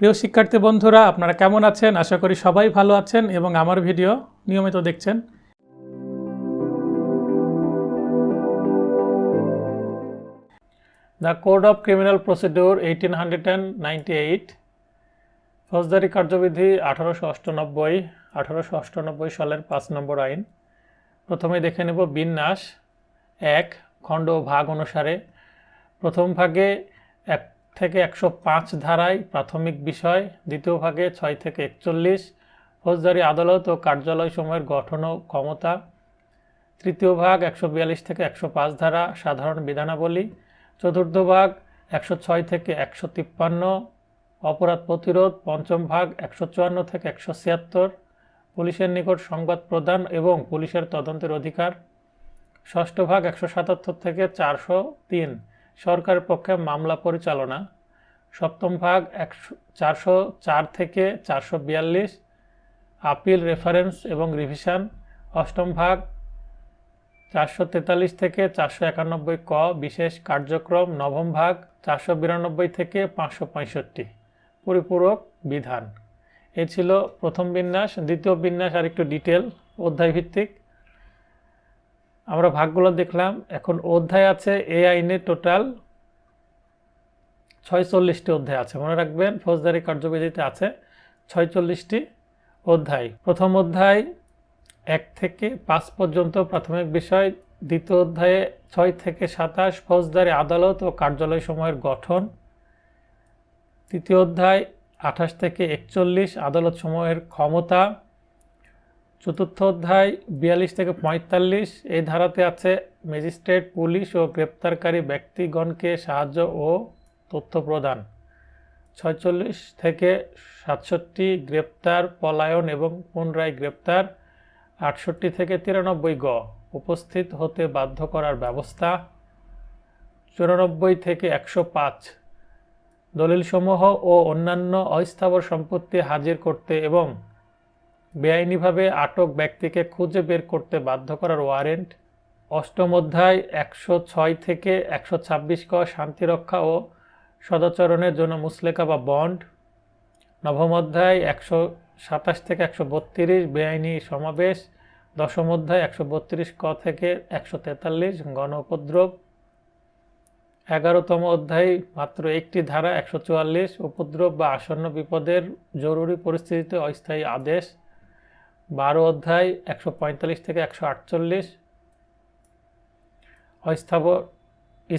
প্রিয় শিক্ষার্থী বন্ধুরা, আপনারা কেমন আছেন? আশা করি সবাই ভালো আছেন এবং আমার ভিডিও নিয়মিত দেখছেন। The code of criminal procedure 1898, ফৌজদারি কার্যবিধি 1898 সালের 5 নম্বর আইন। প্রথমে দেখে নেব বিন্যাস। 1. খণ্ড ও ভাগ অনুসারে প্রথম ভাগে 1 থেকে 105 ধারায় প্রাথমিক বিষয়, দ্বিতীয় ভাগে 6 থেকে 41 ফৌজদারি আদালত ও কার্যালয় সমূহের গঠন ও ক্ষমতা, তৃতীয় ভাগ 142 থেকে 105 ধারা সাধারণ বিধানাবলী, চতুর্থ ভাগ 106 থেকে 153 অপরাধ প্রতিরোধ, পঞ্চম ভাগ 154 থেকে 176 পুলিশের নিকট সংবাদ প্রদান এবং পুলিশের তদন্তের অধিকার, ষষ্ঠ ভাগ 177 থেকে 403 সরকারের পক্ষে মামলা পরিচালনা, সপ্তম ভাগ 404 থেকে 442 আপিল, রেফারেন্স এবং রিভিশন, অষ্টম ভাগ 443 থেকে 491 ক বিশেষ কার্যক্রম, নবম ভাগ 492 থেকে 565 পরিপূরক বিধান। এ ছিল প্রথম বিন্যাস। দ্বিতীয় বিন্যাস আর একটু ডিটেল, অধ্যায় ভিত্তিক। আমরা ভাগগুলো দেখলাম। এখন অধ্যায় আছে এই আইনে টোটাল 46টি অধ্যায় আছে। মনে রাখবেন, ফৌজদারি কার্যবিধিতে আছে 46টি অধ্যায়। প্রথম অধ্যায় 1 থেকে 5 পর্যন্ত প্রাথমিক বিষয়, দ্বিতীয় অধ্যায়ে 6 থেকে 27 ফৌজদারি আদালত ও কার্যালয় সমূহের গঠন, তৃতীয় অধ্যায় 28 থেকে 41 আদালত সমূহের ক্ষমতা, চতুর্থ অধ্যায় 42 থেকে 45 এই ধারাতে আছে ম্যাজিস্ট্রেট, পুলিশ ও গ্রেপ্তারকারী ব্যক্তিগণকে সাহায্য ও তথ্য প্রদান, 46 থেকে 67 গ্রেপ্তার, পলায়ন এবং পুনরায় গ্রেপ্তার, 68 থেকে 93 গ উপস্থিত হতে বাধ্য করার ব্যবস্থা, 94 থেকে 105 দলিলসমূহ ও অন্যান্য অস্থাবর সম্পত্তি হাজির করতে এবং বেআইনিভাবে আটক ব্যক্তিকে খুঁজে বের করতে বাধ্য করার ওয়ারেন্ট, অষ্টম অধ্যায় 106 থেকে 126 ক শান্তিরক্ষা ও সদাচরণের জন্য মুচলেকা বা বন্ড, নবম অধ্যায় 127 থেকে 132 বেআইনি সমাবেশ, দশম অধ্যায় 132 ক থেকে 143 গণ উপদ্রব, 11তম অধ্যায় মাত্র একটি ধারা 144 উপদ্রব বা আসন্ন বিপদের জরুরি পরিস্থিতিতে অস্থায়ী আদেশ, 12 অধ্যায় 145 থেকে 148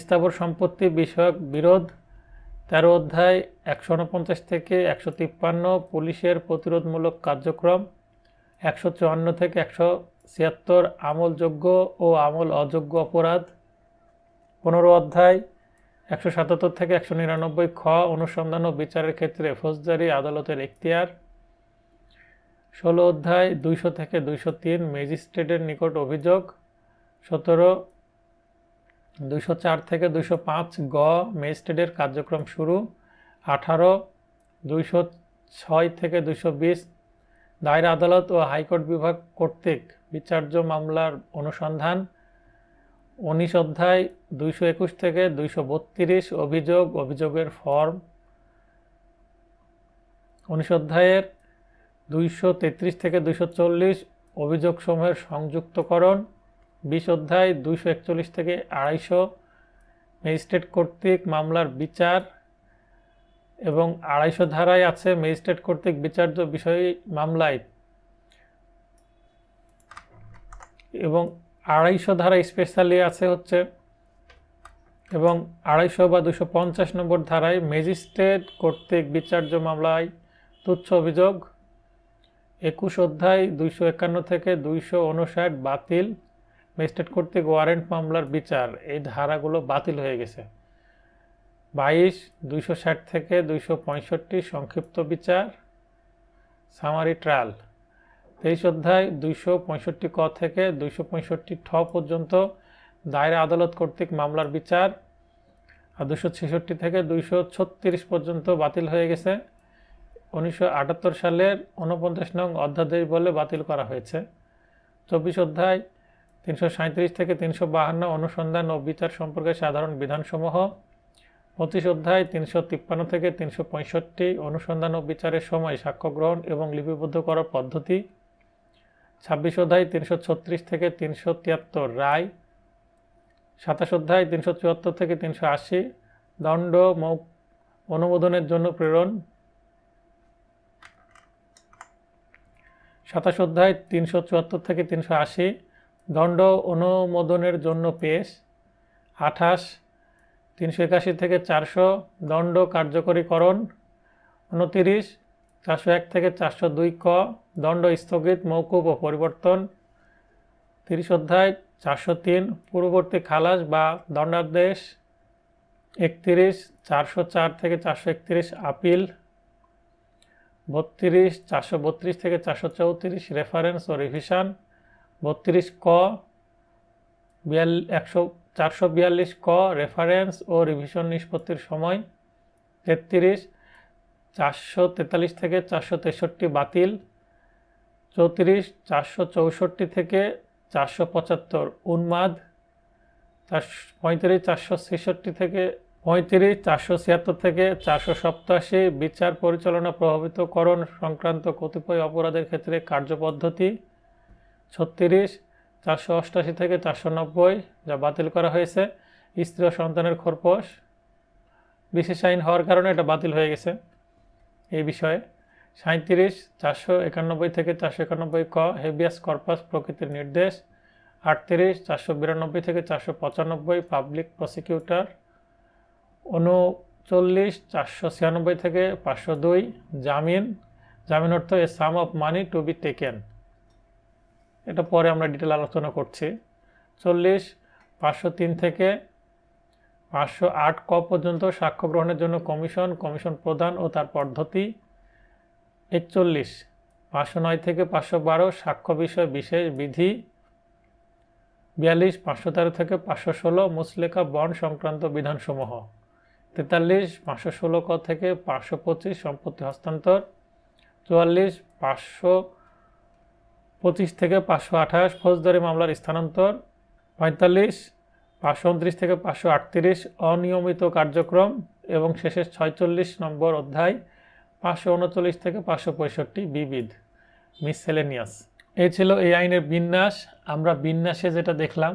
স্থাবর সম্পত্তি বিষয়ক বিরোধ, 13 অধ্যায় 149 থেকে 153 পুলিশের প্রতিরোধমূলক কার্যক্রম, 154 থেকে 176 আমলযোগ্য ও আমল অযোগ্য অপরাধ, 15 অধ্যায় 177 থেকে 199 খ অনুসন্ধান ও বিচারের ক্ষেত্রে ফৌজদারি আদালতের এখতিয়ার, 16 অধ্যায় 200 থেকে 203 ম্যাজিস্ট্রেটের নিকট অভিযোগ, 17 204 থেকে 205 গ ম্যাজিস্ট্রেটের কার্যক্রম শুরু, 18 206 থেকে 220 দায়রা আদালত ও হাইকোর্ট বিভাগ কর্তৃক বিচার্য মামলার অনুসন্ধান, 19 অধ্যায় 221 থেকে 232 অভিযোগের ফর্ম, 19 অধ্যায়ের 233 থেকে 240 অভিযোগসমূহের সংযুক্তকরণ, 20 অধ্যায় 241 থেকে 250 ম্যাজিস্ট্রেট কর্তৃক মামলার বিচার এবং 250 ধারায় আছে ম্যাজিস্ট্রেট কর্তৃক বিচার্য বিষয় মামলায় এবং 250 ধারা স্পেশালি আছে হচ্ছে এবং 250 বা 250 নম্বর ধারায় ম্যাজিস্ট্রেট কর্তৃক বিচার্য মামলায় তুচ্ছ অভিযোগ, 21 অধ্যায় 251 থেকে 259 বাতিল ম্যাজিস্ট্রেট কর্তৃক ওয়ারেন্ট মামলার বিচার, এই ধারাগুলো বাতিল হয়ে গেছে, 22 260 থেকে 265 সংক্ষিপ্ত বিচার সামারি ট্রায়াল, 23 অধ্যায় 265 ক থেকে 265 ঠ পর্যন্ত দায়রা আদালত কর্তৃক মামলার বিচার, আর 266 থেকে 236 পর্যন্ত বাতিল হয়ে গেছে। 1978 সালের 49 নং অধ্যাদেশ বলে বাতিল করা হয়েছে। 24 অধ্যায় 337 থেকে 352 অনুসন্ধান ও বিচার সম্পর্কে সাধারণ বিধানসমূহ, 25 অধ্যায় 353 থেকে 365 অনুসন্ধান ও বিচারের সময় সাক্ষ্য গ্রহণ এবং লিপিবদ্ধ করার পদ্ধতি। 26 অধ্যায় 336 থেকে 373 রায়। 27 অধ্যায় 374 থেকে 380 দণ্ড অনুমোদনের জন্য প্রেরণ। 27 অধ্যায় 374 থেকে 380 দণ্ড অনুমোদনের জন্য পেশ। 28 381 থেকে 400 দণ্ড কার্যকরীকরণ। 29 401 থেকে 402 ক দণ্ড স্থগিত, মওকুফ ও পরিবর্তন। 30 অধ্যায় 403 পূর্ববর্তী খালাস বা দণ্ডাদেশ। 31 404 থেকে 431 আপিল। 32 432 থেকে 434 রেফারেন্স ও রিভিশন। 32 ক 442 ক রেফারেন্স ও রিভিশন নিষ্পত্তির সময়। 33 443 থেকে 463 বাতিল। 34 464 থেকে 475 উন্মাদ। 35 466 থেকে 476 থেকে 487 বিচার পরিচালনা প্রভাবিতকরণ সংক্রান্ত কতিপয় অপরাধের ক্ষেত্রে কার্যপদ্ধতি। 36 488 থেকে 490 যা বাতিল করা হয়েছে, স্ত্রী ও সন্তানের খোরপোশ। বিশেষ আইন হওয়ার কারণে এটা বাতিল হয়ে গেছে এই বিষয়ে। 37 491 থেকে 491 ক হেবিয়াস কর্পাস প্রকৃতির নির্দেশ। 38 492 থেকে 495 পাবলিক প্রসিকিউটর। 39 496 থেকে 502 জামিন। জামিন অর্থ a sum of money to be taken, এটা পরে আমরা ডিটেল আলোচনা করছি। 40 503 থেকে 508 ক পর্যন্ত সাক্ষ্য গ্রহণের জন্য কমিশন প্রদান ও তার পদ্ধতি। 41 509 থেকে 512 সাক্ষ্য বিষয় বিশেষ বিধি। 42 513 থেকে 516 মুচলেকা বন্ড সংক্রান্ত বিধানসমূহ। 43 516 ক থেকে 525 সম্পত্তি হস্তান্তর। 44 525 থেকে 528 ফৌজদারি মামলার স্থানান্তর। 45 529 থেকে 538 অনিয়মিত কার্যক্রম এবং শেষে 46 নম্বর অধ্যায় 539 থেকে 565 বিবিধ মিসসেলেনিয়াস। এই ছিল এই আইনের বিন্যাস। আমরা বিন্যাসে যেটা দেখলাম,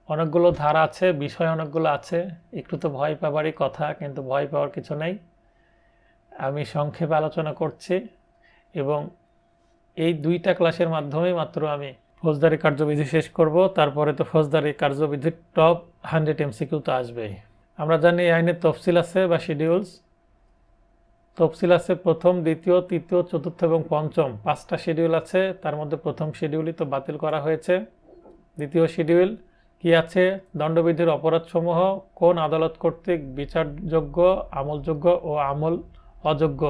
অনেকগুলো ধারা আছে, বিষয় অনেকগুলো আছে, একটু তো ভয় পাবারই কথা, কিন্তু ভয় পাওয়ার কিছু নেই। আমি সংক্ষেপে আলোচনা করছি এবং এই 2টা ক্লাসের মাধ্যমে মাত্র আমি ফৌজদারি কার্যবিধি শেষ করব। তারপরে তো ফৌজদারি কার্যবিধির টপ 100 MCQ তো আসবেই। আমরা জানি এই আইনের তফসিল আছে বা শিডিউলস। তফসিল আছে প্রথম, দ্বিতীয়, তৃতীয়, চতুর্থ এবং পঞ্চম, 5টা শিডিউল আছে। তার মধ্যে প্রথম শিডিউলই তো বাতিল করা হয়েছে। দ্বিতীয় শিডিউল কি আছে? দণ্ডবিধির অপরাধসমূহ কোন আদালত কর্তৃক বিচারযোগ্য, আমলযোগ্য ও আমল অযোগ্য,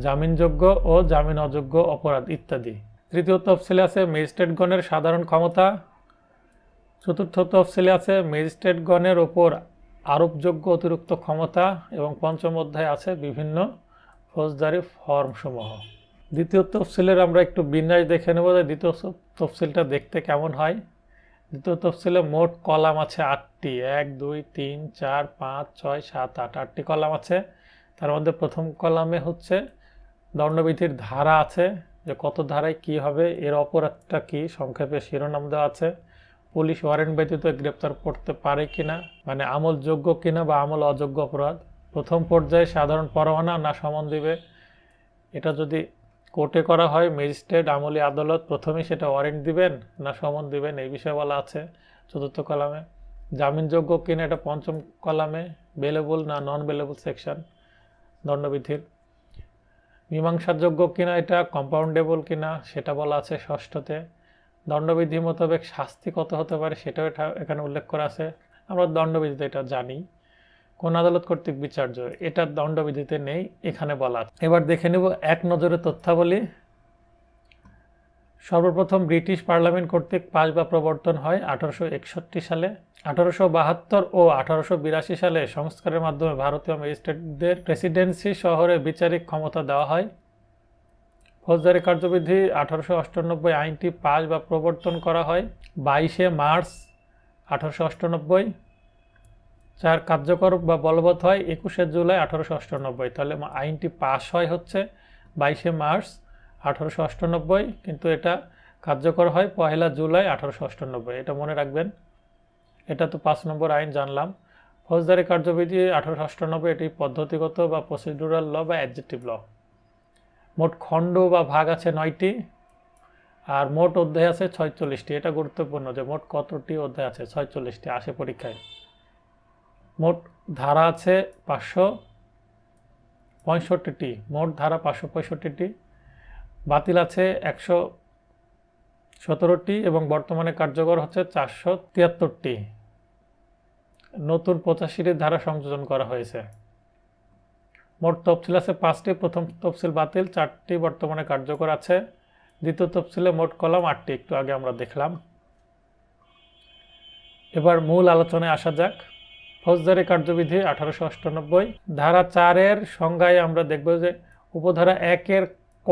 জামিনযোগ্য ও জামিন অযোগ্য অপরাধ ইত্যাদি। তৃতীয় তফসিলে আছে ম্যাজিস্ট্রেটগণের সাধারণ ক্ষমতা। চতুর্থ তফসিলে আছে ম্যাজিস্ট্রেটগণের ওপর আরোপযোগ্য অতিরিক্ত ক্ষমতা এবং পঞ্চম অধ্যায়ে আছে বিভিন্ন ফৌজদারি ফর্মসমূহ। দ্বিতীয় তফসিলের আমরা একটু বিন্যাস দেখে নেব যে দ্বিতীয় তফসিলটা দেখতে কেমন হয়। দ্বিতীয় তফসিলে মোট কলাম আছে 8টি, 1 2 3 4 5 6 7 8, 8টি কলাম আছে। তার মধ্যে প্রথম কলামে হচ্ছে দণ্ডবিধির ধারা আছে, যে কত ধারায় কি হবে, এর অপরাধটা কি, সংক্ষেপে শিরোনাম দেওয়া আছে। পুলিশ ওয়ারেন্ট ব্যতীত গ্রেপ্তার করতে পারে কিনা, মানে আমলযোগ্য কিনা বা আমল অযোগ্য অপরাধ। প্রথম পর্যায়ে সাধারণ পরোয়ানা না সমন দিবে, এটা যদি কোর্টে করা হয় ম্যাজিস্ট্রেট আমলি আদালত প্রথমেই সেটা ওয়ারেন্ট দিবেন না সমন দিবেন, এই বিষয়ে বলা আছে চতুর্থ কলামে। জামিনযোগ্য কিনা এটা পঞ্চম কলামে। বেলেবল না নন বেলেবল সেকশন দণ্ডবিধির। মীমাংসাযোগ্য কিনা, এটা কম্পাউন্ডেবল কিনা সেটা বলা আছে ষষ্ঠতে। দণ্ডবিধি মোতাবেক শাস্তি কত হতে পারে সেটাও এখানে উল্লেখ করা আছে। আমরা দণ্ডবিধিতে এটা জানি, কোন আদালত কর্তৃক বিচার্য, এটা দণ্ডবিধিতে নেই, এখানে বলা আছে। এবার দেখে নেব এক নজরে তথ্যাবলী। সর্বপ্রথম ব্রিটিশ পার্লামেন্ট কর্তৃক পাস বা প্রবর্তন হয় 1861 সালে। 1872 ও 1882 সালে সংস্কারের মাধ্যমে ভারতীয় ম্যাজিস্ট্রেটদের প্রেসিডেন্সি শহরে বিচারিক ক্ষমতা দেওয়া হয়। ফৌজদারি কার্যবিধি 1898 আইনটি পাস বা প্রবর্তন করা হয় 22 মার্চ 1898। 4 কার্যকর বা বলবৎ হয় 21শে জুলাই 1898। তাহলে আইনটি পাস হয় হচ্ছে 22শে মার্চ 1898, কিন্তু এটা কার্যকর হয় 1 জুলাই 1898। এটা মনে রাখবেন। এটা তো 5 নম্বর আইন জানলাম। ফৌজদারি কার্যবিধি 1898, এটি পদ্ধতিগত বা প্রসিডিউরাল ল বা অ্যাডজেক্টিভ ল। মোট খণ্ড বা ভাগ আছে 9টি, আর মোট অধ্যায় আছে 46টি। এটা গুরুত্বপূর্ণ যে মোট কতটি অধ্যায় আছে, 46টি আসে পরীক্ষায়। মোট ধারা আছে 565টি, মোট ধারা 565টি। বাতিল আছে 117টি এবং বর্তমানে কার্যকর হচ্ছে 473টি। নতুন 85টি ধারা সংযোজন করা হয়েছে। মোট তফসিল আছে 5টি, প্রথম তফসিল বাতিল, 4টি বর্তমানে কার্যকর আছে। দ্বিতীয় তফসিলে মোট কলাম 8টি, একটু আগে আমরা দেখলাম। এবার মূল আলোচনায় আসা যাক। ফৌজদারি কার্যবিধি 1898 ধারা 4-এর সংজ্ঞায় আমরা দেখব যে উপধারা 1-এর ক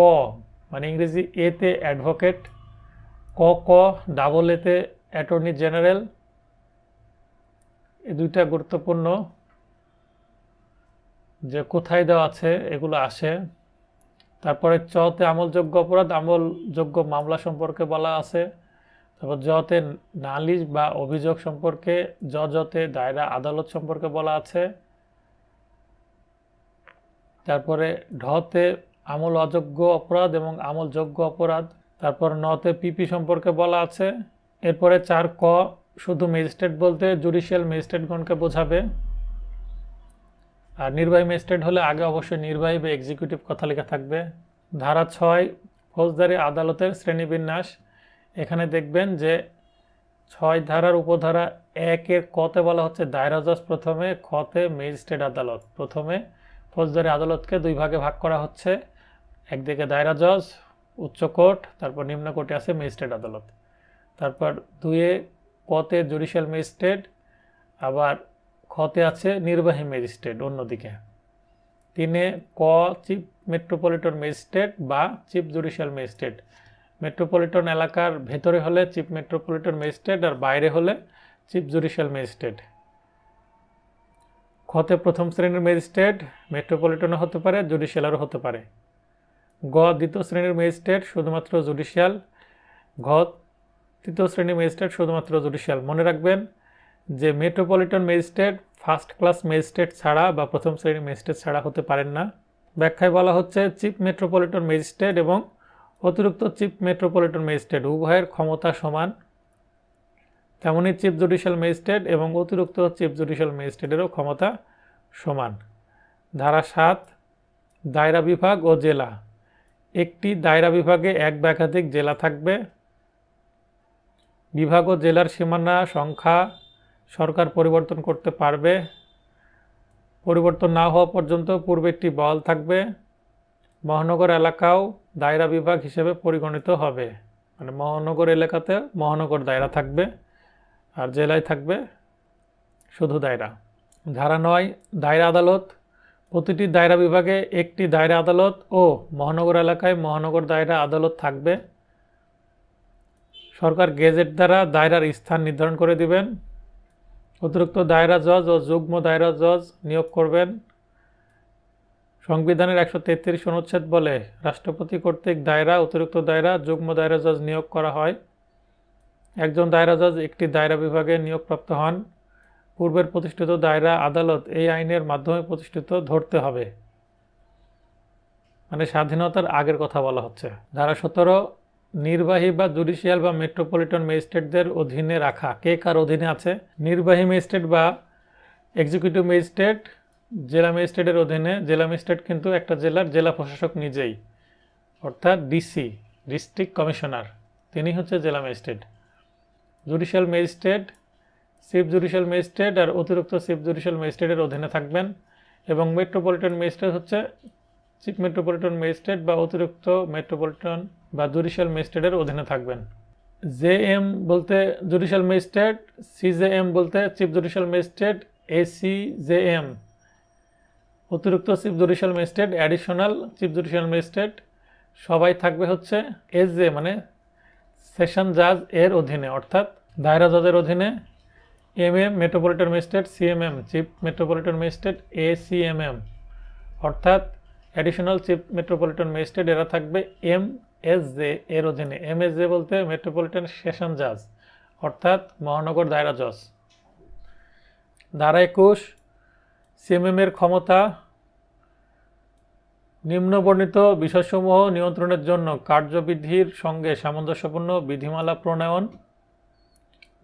মানে ইংরেজি এতে অ্যাডভোকেট, ক ডাবল এতে অ্যাটর্নি জেনারেল, এই দুইটা গুরুত্বপূর্ণ যে কোথায় দেওয়া আছে এগুলো আসে। তারপরে চতে আমলযোগ্য অপরাধ, আমলযোগ্য মামলা সম্পর্কে বলা আছে। তারপর জতে নালিশ বা অভিযোগ সম্পর্কে, জতে দায়রা আদালত সম্পর্কে বলা আছে। তারপরে ঢতে আমল অযোগ্য অপরাধ এবং আমলযোগ্য অপরাধ। তারপর নতে পিপি সম্পর্কে বলা আছে। এরপরে 4 ক শুধু ম্যাজিস্ট্রেট বলতে জুডিশিয়াল ম্যাজিস্ট্রেটগণকে বোঝাবে। আর নির্বাহী ম্যাজিস্ট্রেট হলে আগে অবশ্যই নির্বাহী বা এক্সিকিউটিভ কথা লেখা থাকবে। ধারা 6 ফৌজদারি আদালতের শ্রেণীবিন্যাস। এখানে দেখবেন যে 6 ধারার উপধারা 1-এর কতে বলা হচ্ছে দায়রা জজ প্রথমে, খতে ম্যাজিস্ট্রেট আদালত। প্রথমে ফৌজদারি আদালতকে 2 ভাগে ভাগ করা হচ্ছে, একদিকে দায়রা জজ উচ্চ কোর্ট, তারপর নিম্ন কোর্টে আছে ম্যাজিস্ট্রেট আদালত। তারপর 2-এ কতে জুডিশিয়াল ম্যাজিস্ট্রেট, আবার খতে আছে নির্বাহী ম্যাজিস্ট্রেট অন্যদিকে। 3-এ ক চিফ মেট্রোপলিটন ম্যাজিস্ট্রেট বা চিফ জুডিশিয়াল ম্যাজিস্ট্রেট। মেট্রোপলিটন এলাকার ভেতরে হলে চিফ মেট্রোপলিটন ম্যাজিস্ট্রেট, আর বাইরে হলে চিফ জুডিশিয়াল ম্যাজিস্ট্রেট। খতে প্রথম শ্রেণীর ম্যাজিস্ট্রেট মেট্রোপলিটনও হতে পারে, জুডিশিয়ালেরও হতে পারে। গ দ্বিতীয় শ্রেণীর ম্যাজিস্ট্রেট শুধুমাত্র জুডিশিয়াল, ঘ তৃতীয় শ্রেণীর ম্যাজিস্ট্রেট শুধুমাত্র জুডিশিয়াল। মনে রাখবেন যে metropolitan magistrate first class magistrate ছাড়া বা প্রথম শ্রেণীর ম্যাজিস্ট্রেট ছাড়া হতে পারেন না। ব্যাখ্যায় বলা হচ্ছে চিফ মেট্রোপলিটন ম্যাজিস্ট্রেট এবং অতিরিক্ত চিফ মেট্রোপলিটন ম্যাজিস্ট্রেট উভয়ের ক্ষমতা সমান, তেমনি চিফ জুডিশিয়াল ম্যাজিস্ট্রেট এবং অতিরিক্ত চিফ জুডিশিয়াল ম্যাজিস্ট্রেটেরও ক্ষমতা সমান। ধারা 7 দায়রা বিভাগ ও জেলা। একটি দায়রা বিভাগে এক বা একাধিক জেলা থাকবে। বিভাগ ও জেলার সীমানা সংখ্যা সরকার পরিবর্তন করতে পারবে। পরিবর্তন না হওয়া পর্যন্ত পূর্বেরটি বহাল থাকবে। মহানগর এলাকাও দায়রা বিভাগ হিসেবে পরিগণিত হবে, মানে মহানগর এলাকাতে মহানগর দায়রা থাকবে আর জেলায় থাকবে শুধু দায়রা। ধারা 9 দায়রা আদালত। প্রতিটি দায়রা বিভাগে একটি দায়রা আদালত ও মহানগর এলাকায় মহানগর দায়রা আদালত থাকবে। সরকার গেজেট দ্বারা দায়রার স্থান নির্ধারণ করে দিবেন। অতিরিক্ত দায়রা জজ ও যুগ্ম দায়রা জজ নিয়োগ করবেন। সংবিধানের 133 অনুচ্ছেদ বলে রাষ্ট্রপতি কর্তৃক দায়রা, অতিরিক্ত দায়রা, যুগ্ম দায়রা জজ নিয়োগ করা হয়। একজন দায়রা জজ একটি দায়রা বিভাগে নিয়োগপ্রাপ্ত হন। পূর্বের প্রতিষ্ঠিত দায়রা আদালত এই আইনের মাধ্যমে প্রতিষ্ঠিত ধরতে হবে, মানে স্বাধীনতার আগের কথা বলা হচ্ছে। ধারা 17 নির্বাহী বা জুডিশিয়াল বা মেট্রোপলিটন ম্যাজিস্ট্রেটদের অধীনে রাখা। কে কার অধীনে আছে? নির্বাহী ম্যাজিস্ট্রেট বা এক্সিকিউটিভ ম্যাজিস্ট্রেট জেলা ম্যাজিস্ট্রেটের অধীনে। জেলা ম্যাজিস্ট্রেট কিন্তু একটা জেলার জেলা প্রশাসক নিজেই, অর্থাৎ ডিসি ডিস্ট্রিক্ট কমিশনার, তিনি হচ্ছে জেলা magistrate. Judicial magistrate chief judicial magistrate আর অতিরিক্ত চিফ জুডিশিয়াল ম্যাজিস্ট্রেটের অধীনে থাকবেন। এবং মেট্রোপলিটন ম্যাজিস্ট্রেট হচ্ছে চিফ মেট্রোপলিটন ম্যাজিস্ট্রেট বা অতিরিক্ত মেট্রোপলিটন বা জুডিশিয়াল ম্যাজিস্ট্রেটের অধীনে থাকবেন। জেএম বলতে জুডিশিয়াল ম্যাজিস্ট্রেট, সিজেএম বলতে চিফ জুডিশিয়াল ম্যাজিস্ট্রেট, এসিজেএম অতিরিক্ত chief judicial magistrate, additional chief judicial magistrate সবাই থাকবে হচ্ছে এসজে মানে সেশন জাজ এর অধীনে, অর্থাৎ দায়রা জজের অধীনে। MM metropolitan magistrate, CMM chief metropolitan magistrate, ACMM অর্থাৎ অ্যাডিশনাল চিফ মেট্রোপলিটন ম্যাজিস্ট্রেট, এরা থাকবে MSJ এর অধীনে। MSJ বলতে মেট্রোপলিটন সেশন জাজ অর্থাৎ মহানগর দায়রা জজ। ধারা 21 CMM এর ক্ষমতা নিম্নবর্ণিত বিষয়সমূহ নিয়ন্ত্রণের জন্য কার্যবিধির সঙ্গে সামঞ্জস্যপূর্ণ বিধিমালা প্রণয়ন,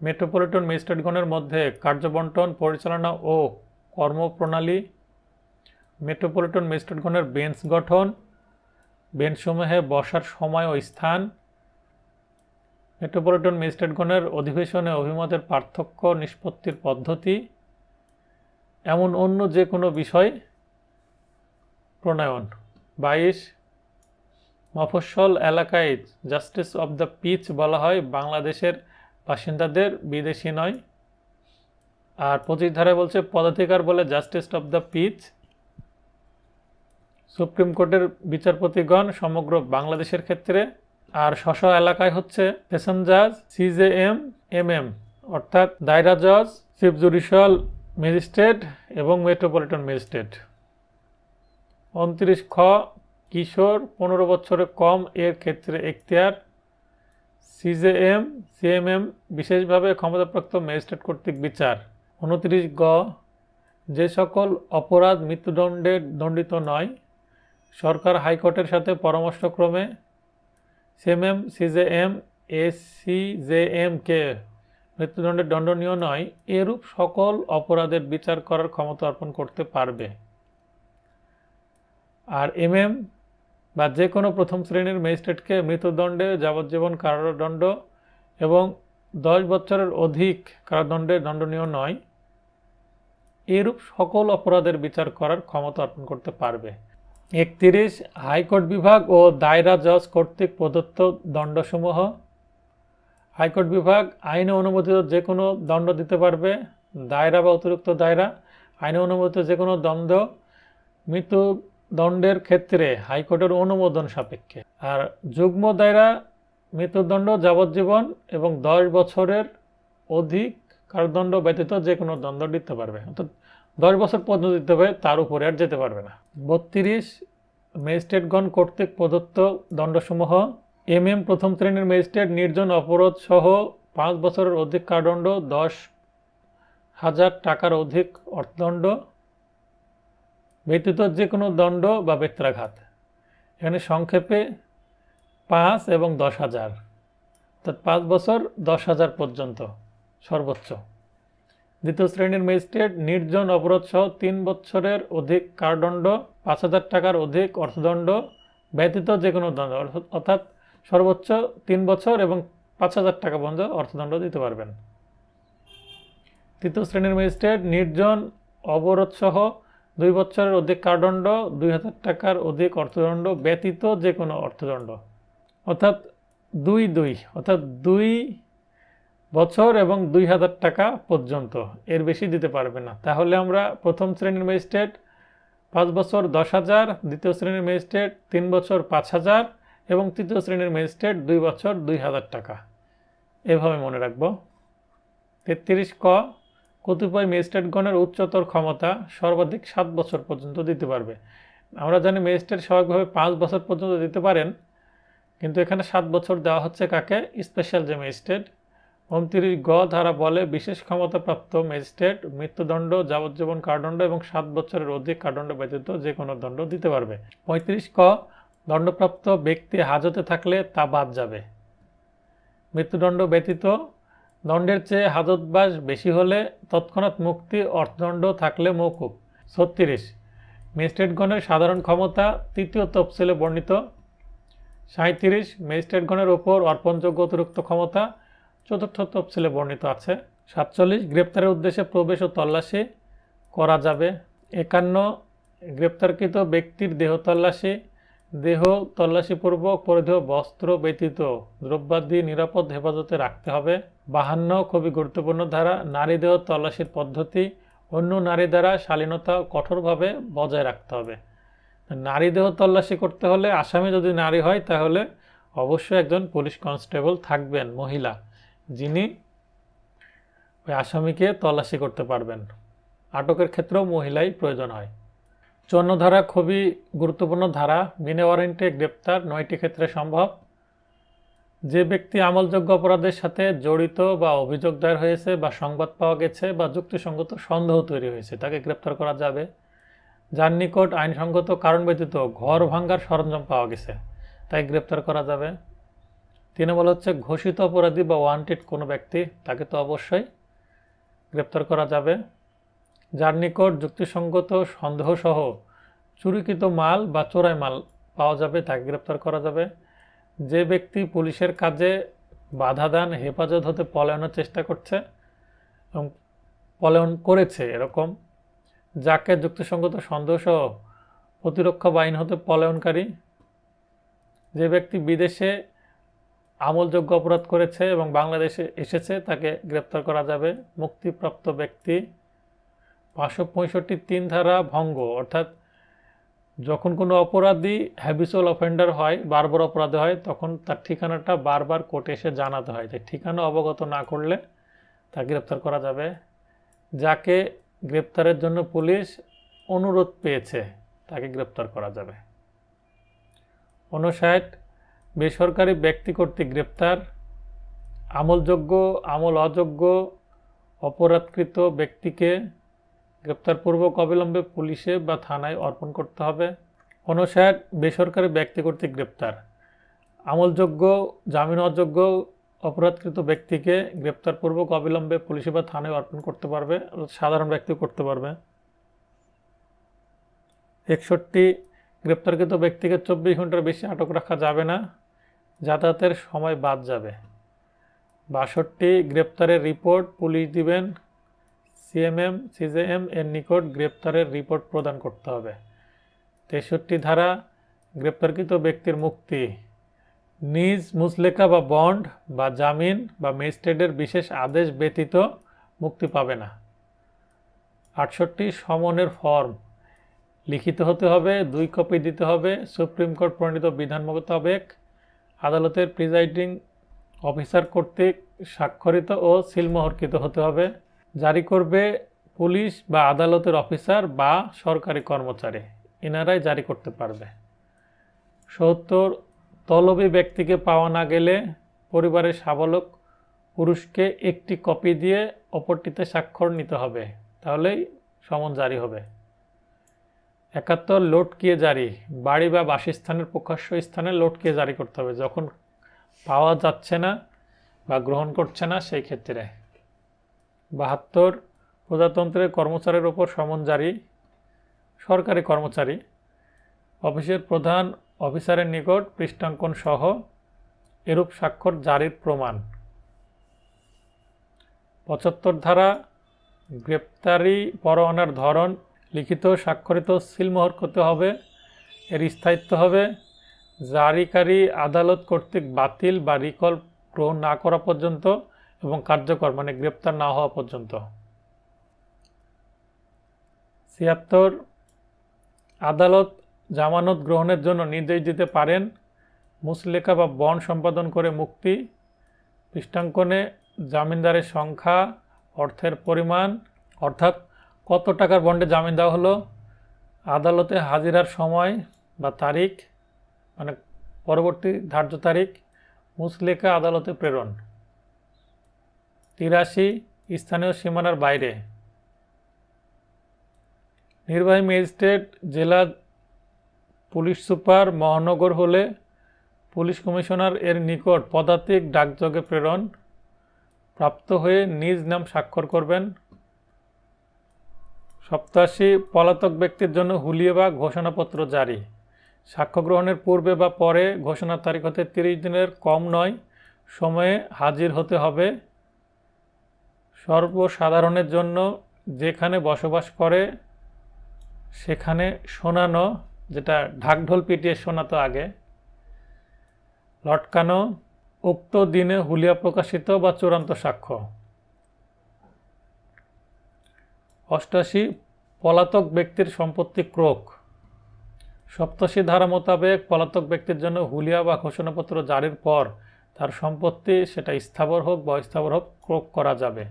মেট্রোপলিটন ম্যাজিস্ট্রেটগণের মধ্যে কার্যবণ্টন, পরিচালনা ও কর্মপ্রণালী, মেট্রোপলিটন ম্যাজিস্ট্রেটগণের বেঞ্চ গঠন, বেঞ্চসমূহে বসার সময় ও স্থান, মেট্রোপলিটন ম্যাজিস্ট্রেটগণের অধিবেশনে অভিমতের পার্থক্য নিষ্পত্তির পদ্ধতি, এমন অন্য যে কোনো বিষয় প্রণয়ন। 22 মফস্বল এলাকায় জাস্টিস অব দ্য পিচ বলা হয় বাংলাদেশের বাসিন্দাদের, বিদেশি নয়। আর 25 ধারায় বলছে পদাধিকার বলে justice of the peace supreme কোর্টের বিচারপতিগণ সমগ্র বাংলাদেশের ক্ষেত্রে। আর স্ব এলাকায় হচ্ছে সেশন জাজ, CJM, MM অর্থাৎ দায়রা জজ, চিফ জুডিশিয়াল ম্যাজিস্ট্রেট এবং মেট্রোপলিটন ম্যাজিস্ট্রেট। 29 খ কিশোর 15 বছরের কম এর ক্ষেত্রে এখতিয়ার, CJM, CMM বিশেষভাবে ক্ষমতাপ্রাপ্ত ম্যাজিস্ট্রেট কর্তৃক বিচার। 29 গ যে সকল অপরাধ মৃত্যুদণ্ডে দণ্ডিত নয়, সরকার হাইকোর্টের সাথে পরামর্শক্রমে CMM, CJM, ACJM কে মৃত্যুদণ্ডে দণ্ডনীয় নয় এরূপ সকল অপরাধের বিচার করার ক্ষমতা অর্পণ করতে পারবে। আর MM বা যে কোনো প্রথম শ্রেণীর ম্যাজিস্ট্রেটকে মৃত্যুদণ্ডে, যাবজ্জীবন কারাদণ্ড এবং 10 বছরের অধিক কারাদণ্ডে দণ্ডনীয় নয় এরূপ সকল অপরাধের বিচার করার ক্ষমতা অর্পণ করতে পারবে। 31 হাইকোর্ট বিভাগ ও দায়রা জজ কর্তৃক প্রদত্ত দণ্ডসমূহ। হাইকোর্ট বিভাগ আইনে অনুমোদিত যে কোনো দণ্ড দিতে পারবে। দায়রা বা অতিরিক্ত দায়রা আইনে অনুমোদিত যে কোনো দণ্ড মৃত্যুদণ্ডের ক্ষেত্রে হাইকোর্টের অনুমোদন সাপেক্ষে। আর যুগ্ম দায়রা মৃত্যুদণ্ড, যাবজ্জীবন এবং 10 বছরের অধিক কারাদণ্ড ব্যতীত যে কোনো দণ্ড দিতে পারবে, অর্থাৎ 10 বছর পর্যন্ত দিতে হবে, তার উপরে আর যেতে পারবে না। 32 ম্যাজিস্ট্রেটগণ কর্তৃক প্রদত্ত দণ্ডসমূহ। MM প্রথম শ্রেণীর ম্যাজিস্ট্রেট নির্জন অপরাধ সহ 5 বছরের অধিক কারাদণ্ড, 10,000 টাকার অধিক অর্থদণ্ড ব্যতীত যে কোনো দণ্ড বা বেত্রাঘাত। এখানে সংক্ষেপে 5 এবং 10,000 অর্থাৎ 5 বছর 10,000 পর্যন্ত সর্বোচ্চ। দ্বিতীয় শ্রেণীর ম্যাজিস্ট্রেট নির্জন অপরাধ সহ 3 বছরের অধিক কারাদণ্ড, 5,000 টাকার অধিক অর্থদণ্ড ব্যতীত যে কোনো দণ্ড, অর্থাৎ সর্বোচ্চ 3 বছর এবং 5,000 টাকা পর্যন্ত অর্থদণ্ড দিতে পারবেন। তৃতীয় শ্রেণীর ম্যাজিস্ট্রেট নির্জন অবরোধ সহ 2 বছরের অধিক কারাদণ্ড, 2,000 টাকার অধিক অর্থদণ্ড ব্যতীত যে কোনো অর্থদণ্ড, অর্থাৎ 2 বছর এবং 2,000 টাকা পর্যন্ত, এর বেশি দিতে পারবে না। তাহলে আমরা প্রথম শ্রেণীর ম্যাজিস্ট্রেট 5 বছর 10,000, দ্বিতীয় শ্রেণীর ম্যাজিস্ট্রেট 3 বছর 5,000 এবং তৃতীয় শ্রেণীর ম্যাজিস্ট্রেট 2 বছর 2,000 টাকা, এভাবে মনে রাখব। 33 ক কতিপয় ম্যাজিস্ট্রেটগণের উচ্চতর ক্ষমতা সর্বাধিক 7 বছর পর্যন্ত দিতে পারবে। আমরা জানি ম্যাজিস্ট্রেট স্বাভাবিকভাবে 5 বছর পর্যন্ত দিতে পারেন, কিন্তু এখানে 7 বছর দেওয়া হচ্ছে কাকে? স্পেশাল যে ম্যাজিস্ট্রেট। 29 গ ধারা বলে বিশেষ ক্ষমতাপ্রাপ্ত ম্যাজিস্ট্রেট মৃত্যুদণ্ড, যাবজ্জীবন কারাদণ্ড এবং 7 বছরের অধিক কারাদণ্ড ব্যতীত যে কোনো দণ্ড দিতে পারবে। 35 ক দণ্ডপ্রাপ্ত ব্যক্তি হাজতে থাকলে তা বাদ যাবে। মৃত্যুদণ্ড ব্যতীত দণ্ডের চেয়ে হাজতবাস বেশি হলে তৎক্ষণাৎ মুক্তি, অর্থদণ্ড থাকলে মওকুফ। 36 ম্যাজিস্ট্রেটগণের সাধারণ ক্ষমতা তৃতীয় তফসিলে বর্ণিত। 37 ম্যাজিস্ট্রেটগণের ওপর অর্পণযোগ্য অতিরিক্ত ক্ষমতা চতুর্থ তফসিলে বর্ণিত আছে। 47 গ্রেপ্তারের উদ্দেশ্যে প্রবেশ ও তল্লাশি করা যাবে। 51 গ্রেপ্তারকৃত ব্যক্তির দেহ তল্লাশিপূর্বক পরিধেয় বস্ত্র ব্যতীত দ্রব্যাদি নিরাপদ হেফাজতে রাখতে হবে। 52 খুবই গুরুত্বপূর্ণ ধারা, নারী দেহ তল্লাশির পদ্ধতি অন্য নারী দ্বারা শালীনতা কঠোরভাবে বজায় রাখতে হবে। নারী দেহ তল্লাশি করতে হলে আসামি যদি নারী হয় তাহলে অবশ্যই একজন পুলিশ কনস্টেবল থাকবেন, মহিলা, যিনি ওই আসামিকে তল্লাশি করতে পারবেন। আটকের ক্ষেত্রেও মহিলাই প্রয়োজন হয়। 54 ধারা খুবই গুরুত্বপূর্ণ ধারা। বিনা ওয়ারেন্টে গ্রেপ্তার 9টি ক্ষেত্রে সম্ভব। যে ব্যক্তি আমলযোগ্য অপরাধের সাথে জড়িত বা অভিযোগ দায়ের হয়েছে বা সংবাদ পাওয়া গেছে বা যুক্তিসঙ্গত সন্দেহ তৈরি হয়েছে তাকে গ্রেপ্তার করা যাবে। যার নিকট আইনসঙ্গত কারণ ব্যতীত ঘর ভাঙার সরঞ্জাম পাওয়া গেছে তাই গ্রেপ্তার করা যাবে। 3 নম্বর হচ্ছে ঘোষিত অপরাধী বা ওয়ান্টেড কোনো ব্যক্তি, তাকে তো অবশ্যই গ্রেপ্তার করা যাবে। যার নিকট যুক্তিসঙ্গত সন্দেহসহ চুরিকৃত মাল বা চোরাই মাল পাওয়া যাবে তাকে গ্রেপ্তার করা যাবে। যে ব্যক্তি পুলিশের কাজে বাধা দান, হেফাজত হতে পলায়নের চেষ্টা করছে এবং পলায়ন করেছে এরকম, যাকে যুক্তিসঙ্গত সন্দেহসহ প্রতিরক্ষা বাহিনী হতে পলায়নকারী। যে ব্যক্তি বিদেশে আমলযোগ্য অপরাধ করেছে এবং বাংলাদেশে এসেছে তাকে গ্রেপ্তার করা যাবে। মুক্তিপ্রাপ্ত ব্যক্তি 565(3) ধারা ভঙ্গ, অর্থাৎ যখন কোনো অপরাধী হ্যাবিচুয়াল অফেন্ডার হয়, বারবার অপরাধী হয়, তখন তার ঠিকানাটা বারবার কোর্টে এসে জানাতে হয়। তাই ঠিকানা অবগত না করলে তাকে গ্রেপ্তার করা যাবে। যাকে গ্রেপ্তারের জন্য পুলিশ অনুরোধ পেয়েছে তাকে গ্রেপ্তার করা যাবে। 59 বেসরকারি ব্যক্তি কর্তৃক গ্রেপ্তার। আমলযোগ্য, আমল অযোগ্য অপরাধকৃত ব্যক্তিকে গ্রেপ্তারপূর্বক অবিলম্বে পুলিশে বা থানায় অর্পণ করতে হবে। 59 বেসরকারি ব্যক্তি কর্তৃক গ্রেপ্তার। আমলযোগ্য, জামিন অযোগ্য অপরাধকৃত ব্যক্তিকে গ্রেপ্তারপূর্বক অবিলম্বে পুলিশে বা থানায় অর্পণ করতে পারবে, সাধারণ ব্যক্তি করতে পারবে। 61 গ্রেপ্তারকৃত ব্যক্তিকে 24 ঘন্টার বেশি আটক রাখা যাবে না, যাতায়াতের সময় বাদ যাবে। 62 গ্রেপ্তারের রিপোর্ট পুলিশ দিবেন, সিএমএম, সিজেএম এর নিকট গ্রেপ্তারের রিপোর্ট প্রদান করতে হবে। 63 ধারা গ্রেপ্তারকৃত ব্যক্তির মুক্তি নিজ মুচলেখা বা বন্ড বা জামিন বা ম্যাজিস্ট্রেটের বিশেষ আদেশ ব্যতীত মুক্তি পাবে না। 68 সমনের ফর্ম লিখিত হতে হবে, 2 কপি দিতে হবে, সুপ্রিম কোর্ট প্রণীত বিধান মোতাবেক আদালতের প্রিজাইডিং অফিসার কর্তৃক স্বাক্ষরিত ও সিলমোহরকৃত হতে হবে। জারি করবে পুলিশ বা আদালতের অফিসার বা সরকারি কর্মচারী, এনারাই জারি করতে পারবে। 70 তলবী ব্যক্তিকে পাওয়া না গেলে পরিবারের সাবালক পুরুষকে একটি কপি দিয়ে অপরটিতে স্বাক্ষর নিতে হবে, তাহলেই সমন জারি হবে। 71 লটকিয়ে জারি, বাড়ি বা বাসস্থানের প্রকাশ্য স্থানে লটকিয়ে জারি করতে হবে যখন পাওয়া যাচ্ছে না বা গ্রহণ করছে না সেই ক্ষেত্রে। 72 প্রজাতন্ত্রের কর্মচারীর ওপর সমন জারি, সরকারি কর্মচারী অফিসের প্রধান অফিসারের নিকট পৃষ্ঠাঙ্কন সহ এরূপ স্বাক্ষর জারির প্রমাণ। 75 ধারা গ্রেপ্তারি পরোয়ানার ধরন লিখিত স্বাক্ষরিত সিলমোহর করতে হবে, এর স্থায়িত্ব হবে জারিকারী আদালত কর্তৃক বাতিল বা রিকল গ্রহণ না করা পর্যন্ত এবং কার্যকর মানে গ্রেপ্তার না হওয়া পর্যন্ত। 76 আদালত জামানত গ্রহণের জন্য নির্দেশ দিতে পারেন, মুচলেখা বা বন্ড সম্পাদন করে মুক্তি, পৃষ্ঠাঙ্কনে জামিনদারের সংখ্যা, অর্থের পরিমাণ অর্থাৎ কত টাকার বন্ডে জামিন দেওয়া হলো, আদালতে হাজিরার সময় বা তারিখ মানে পরবর্তী ধার্য তারিখ, মুচলেখা আদালতে প্রেরণ। 83 স্থানীয় সীমানার বাইরে নির্বাহী ম্যাজিস্ট্রেট, জেলা পুলিশ সুপার, মহানগর হলে পুলিশ কমিশনার এর নিকট পদাতিক ডাকযোগে প্রেরণ, প্রাপ্ত হয়ে নিজ নাম স্বাক্ষর করবেন। 87 পলাতক ব্যক্তির জন্য হুলিয়া বা ঘোষণাপত্র জারি, সাক্ষ্য গ্রহণের পূর্বে বা পরে ঘোষণার তারিখ হতে 30 দিনের কম নয় সময়ে হাজির হতে হবে। সর্বসাধারণের জন্য যেখানে বসবাস করে সেখানে শোনানো, যেটা ঢাকঢোল পিটিয়ে শোনাতো আগে, লটকানো, উক্ত দিনে হুলিয়া প্রকাশিত বা চূড়ান্ত সাক্ষ্য। 88 পলাতক ব্যক্তির সম্পত্তি ক্রোক, 87 ধারা মোতাবেক পলাতক ব্যক্তির জন্য হুলিয়া বা ঘোষণাপত্র জারির পর তার সম্পত্তি সেটা স্থাবর হোক বা অস্থাবর হোক ক্রোক করা যাবে।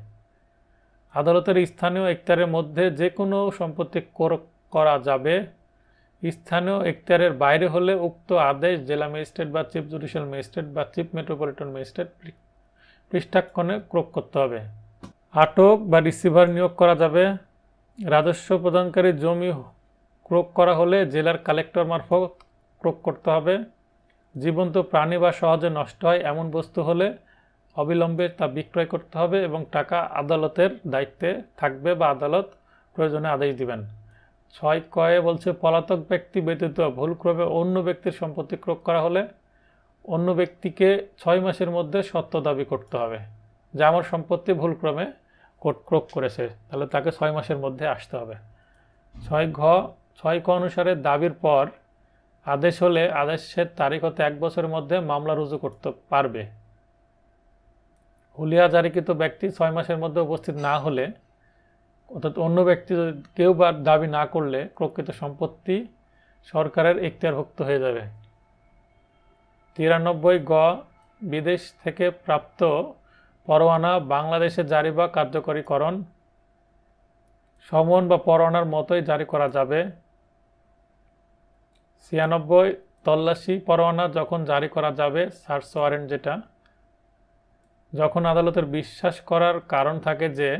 আদালতের স্থানীয় এখতিয়ারের মধ্যে যে কোনো সম্পত্তি ক্রয় করা যাবে। স্থানীয় এখতিয়ারের বাইরে হলে উক্ত আদেশ জেলা ম্যাজিস্ট্রেট বা চিফ জুডিশিয়াল ম্যাজিস্ট্রেট বা চিফ মেট্রোপলিটন ম্যাজিস্ট্রেট পৃষ্ঠাক্ষণে ক্রয় করতে হবে। আটক বা রিসিভার নিয়োগ করা যাবে। রাজস্ব প্রদানকারী জমি ক্রয় করা হলে জেলার কালেক্টর মারফত ক্রয় করতে হবে। জীবন্ত প্রাণী বা সহজে নষ্ট হয় এমন বস্তু হলে অবিলম্বে তা বিক্রয় করতে হবে এবং টাকা আদালতের দায়িত্বে থাকবে বা আদালত প্রয়োজনে আদেশ দিবেন। 6 কয়ে বলছে পলাতক ব্যক্তি ব্যতীত ভুলক্রমে অন্য ব্যক্তির সম্পত্তি ক্রয় করা হলে অন্য ব্যক্তিকে 6 মাসের মধ্যে সত্য দাবি করতে হবে যে আমার সম্পত্তি ভুলক্রমে ক্রয় করেছে, তাহলে তাকে 6 মাসের মধ্যে আসতে হবে। 6 ক অনুসারে দাবির পর আদেশ হলে আদেশের তারিখ হতে 1 বছরের মধ্যে মামলা রুজু করতে পারবে। হুলিয়া জারিকৃত ব্যক্তি 6 মাসের মধ্যে উপস্থিত না হলে, অর্থাৎ অন্য ব্যক্তি যদি কেউ বা দাবি না করলে প্রকৃত সম্পত্তি সরকারের এখতিয়ারভুক্ত হয়ে যাবে। 93 গ বিদেশ থেকে প্রাপ্ত পরোয়ানা বাংলাদেশে জারি বা কার্যকরীকরণ সমন বা পরোয়ানার মতোই জারি করা যাবে। 96 তল্লাশি পরোয়ানা যখন জারি করা যাবে, সার্চ ওয়ারেন্ট যেটা, যখন আদালতের বিশ্বাস করার কারণ থাকে যে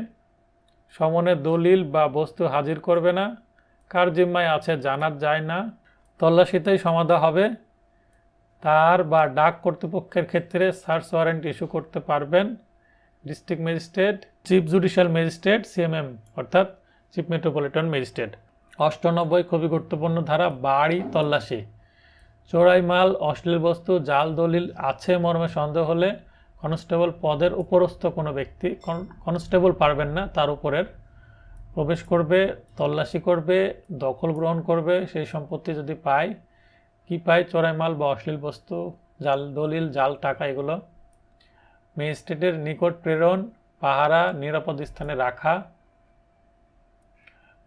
সমনে দলিল বা বস্তু হাজির করবে না, কার জিম্মায় আছে জানা যায় না, তল্লাশিতেই সমাধা হবে, তার বা ডাক কর্তৃপক্ষের ক্ষেত্রে সার্চ ওয়ারেন্ট ইস্যু করতে পারবেন district magistrate, chief judicial magistrate CMM অর্থাৎ চিফ মেট্রোপলিটন ম্যাজিস্ট্রেট। 98 খুবই গুরুত্বপূর্ণ ধারা, বাড়ি তল্লাশি। চোরাই মাল, অশ্লীল বস্তু, জাল দলিল আছে মর্মে সন্দেহ হলে কনস্টেবল পদের উপরস্থ কোনো ব্যক্তি, কনস্টেবল পারবেন না, তার উপরের প্রবেশ করবে, তল্লাশি করবে, দখল গ্রহণ করবে। সেই সম্পত্তি যদি পায়, কি পায়, চোরাই মাল বা অশ্লীল বস্তু, জাল দলিল, জাল টাকা, এগুলো ম্যাজিস্ট্রেটের নিকট প্রেরণ, পাহারা, নিরাপদ স্থানে রাখা।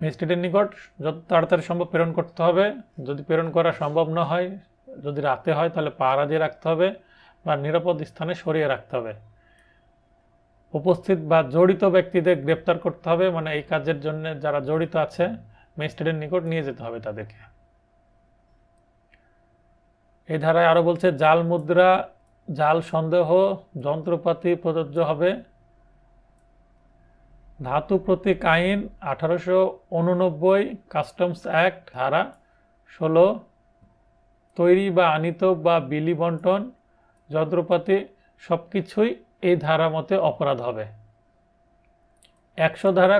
ম্যাজিস্ট্রেটের নিকট যত তাড়াতাড়ি সম্ভব প্রেরণ করতে হবে। যদি প্রেরণ করা সম্ভব না হয়, যদি রাতে হয়, তাহলে পাহারা দিয়ে রাখতে হবে বা নিরাপদ স্থানে সরিয়ে রাখতে হবে। উপস্থিত বা জড়িত ব্যক্তিদের গ্রেপ্তার করতে হবে, মানে এই কাজের জন্য যারা জড়িত আছে ম্যাজিস্ট্রেটের নিকট নিয়ে যেতে হবে তাদেরকে। এই ধারায় আরো বলছে জাল মুদ্রা, জাল সন্দেহ যন্ত্রপাতি প্রযোজ্য হবে। ধাতু প্রতীক আইন 1889 কাস্টমস অ্যাক্ট ধারা 16 তৈরি বা আনিত বা বিলি বন্টন যন্ত্রপাতি সবকিছুই এই ধারা মতে অপরাধ হবে। 100 ধারা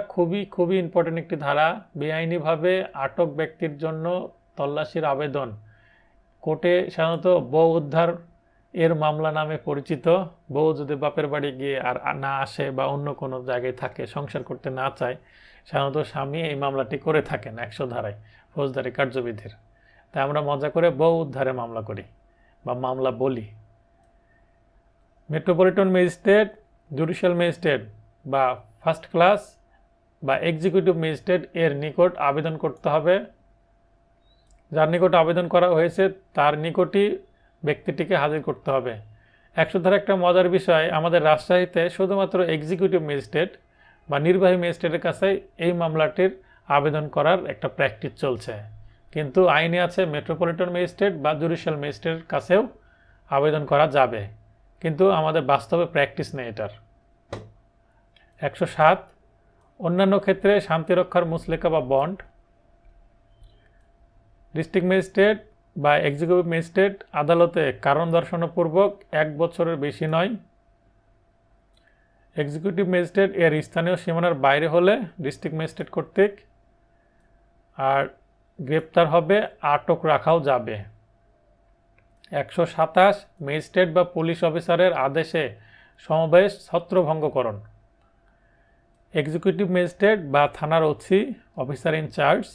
খুবই ইম্পর্টেন্ট একটি ধারা। বেআইনিভাবে আটক ব্যক্তির জন্য তল্লাশির আবেদন কোর্টে সাধারণত বউ উদ্ধার এর মামলা নামে পরিচিত। বউ যদি বাপের বাড়ি গিয়ে আর না আসে বা অন্য কোনো জায়গায় থাকে, সংসার করতে না চায়, সাধারণত স্বামী এই মামলাটি করে থাকেন 100 ধারায় ফৌজদারি কার্যবিধির। তাই আমরা মজা করে বউ উদ্ধারে মামলা করি বা মামলা বলি। মেট্রোপলিটন ম্যাজিস্ট্রেট, জুডিশিয়াল ম্যাজিস্ট্রেট বা ফার্স্ট ক্লাস বা এক্সিকিউটিভ ম্যাজিস্ট্রেট এর নিকট আবেদন করতে হবে। যার নিকট আবেদন করা হয়েছে তার নিকটই ব্যক্তিটিকে হাজির করতে হবে। 100 ধারা একটা মজার বিষয়, আমাদের রাজশাহীতে শুধুমাত্র এক্সিকিউটিভ ম্যাজিস্ট্রেট বা নির্বাহী ম্যাজিস্ট্রেটের কাছে এই মামলাটির আবেদন করার একটা প্র্যাকটিস চলছে, কিন্তু আইনে আছে মেট্রোপলিটন ম্যাজিস্ট্রেট বা জুডিশিয়াল ম্যাজিস্ট্রেটের কাছেও আবেদন করা যাবে, কিন্তু আমাদের বাস্তবে প্র্যাকটিস নেই এটার। 107 অন্যান্য ক্ষেত্রে শান্তিরক্ষার মুচলেকা বা বন্ড। ডিস্ট্রিক্ট ম্যাজিস্ট্রেট বা এক্সিকিউটিভ ম্যাজিস্ট্রেট আদালতে কারণ দর্শানোপূর্বক 1 বছরের বেশি নয়। এক্সিকিউটিভ ম্যাজিস্ট্রেট এর স্থানীয় সীমানার বাইরে হলে ডিস্ট্রিক্ট ম্যাজিস্ট্রেট কর্তৃক, আর গ্রেপ্তার হবে, আটক রাখাও যাবে। 127 ম্যাজিস্ট্রেট বা পুলিশ অফিসারের আদেশে সমাবেশ ছত্রভঙ্গকরণ। এক্সিকিউটিভ ম্যাজিস্ট্রেট বা থানার ওসি, অফিসার ইনচার্জ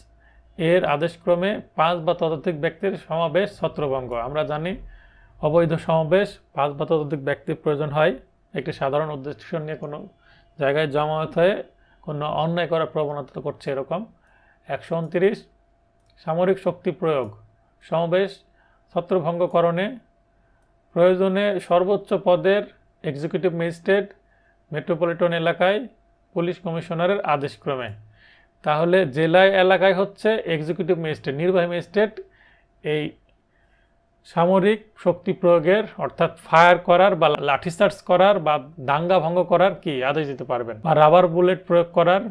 এর আদেশক্রমে 5 বা ততোধিক ব্যক্তির সমাবেশ ছত্রভঙ্গ। আমরা জানি অবৈধ সমাবেশ 5 বা ততোধিক ব্যক্তির প্রয়োজন হয় একটি সাধারণ উদ্দেশ্য নিয়ে কোনো জায়গায় জমায়েত হয়ে কোনো অন্যায় করার প্রবণতা করছে এরকম। 129 সামরিক শক্তি প্রয়োগ। সমাবেশ ছত্রভঙ্গকরণে প্রয়োজনে সর্বোচ্চ পদের এক্সিকিউটিভ ম্যাজিস্ট্রেট মেট্রোপলিটন এলাকায় পুলিশ কমিশনারের আদেশক্রমে। তাহলে জেলায় এলাকায় হচ্ছে এক্সিকিউটিভ ম্যাজিস্ট্রেট, নির্বাহী ম্যাজিস্ট্রেট এই সামরিক শক্তি প্রয়োগের অর্থাৎ ফায়ার করার বা লাঠিচার্জ করার বা দাঙ্গা ভঙ্গ করার কি আদেশ দিতে পারবেন, বা রাবার বুলেট প্রয়োগ করার।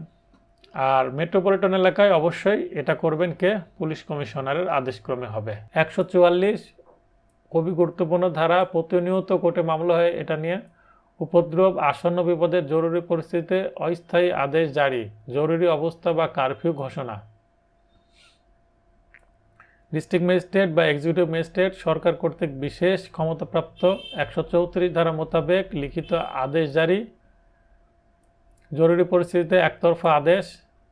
আর মেট্রোপলিটন এলাকায় অবশ্যই এটা করবেন কে? পুলিশ কমিশনারের আদেশক্রমে হবে। 144 খুবই গুরুত্বপূর্ণ ধারা, প্রতিনিয়ত কোর্টে মামলা হয় এটা নিয়ে। উপদ্রব, আসন্ন বিপদের জরুরি পরিস্থিতিতে অস্থায়ী আদেশ জারি, জরুরি অবস্থা বা কারফিউ ঘোষণা। ডিস্ট্রিক্ট ম্যাজিস্ট্রেট বা এক্সিকিউটিভ ম্যাজিস্ট্রেট সরকার কর্তৃক বিশেষ ক্ষমতাপ্রাপ্ত। 134 ধারা মোতাবেক লিখিত আদেশ জারি। জরুরি পরিস্থিতিতে একতরফা আদেশ,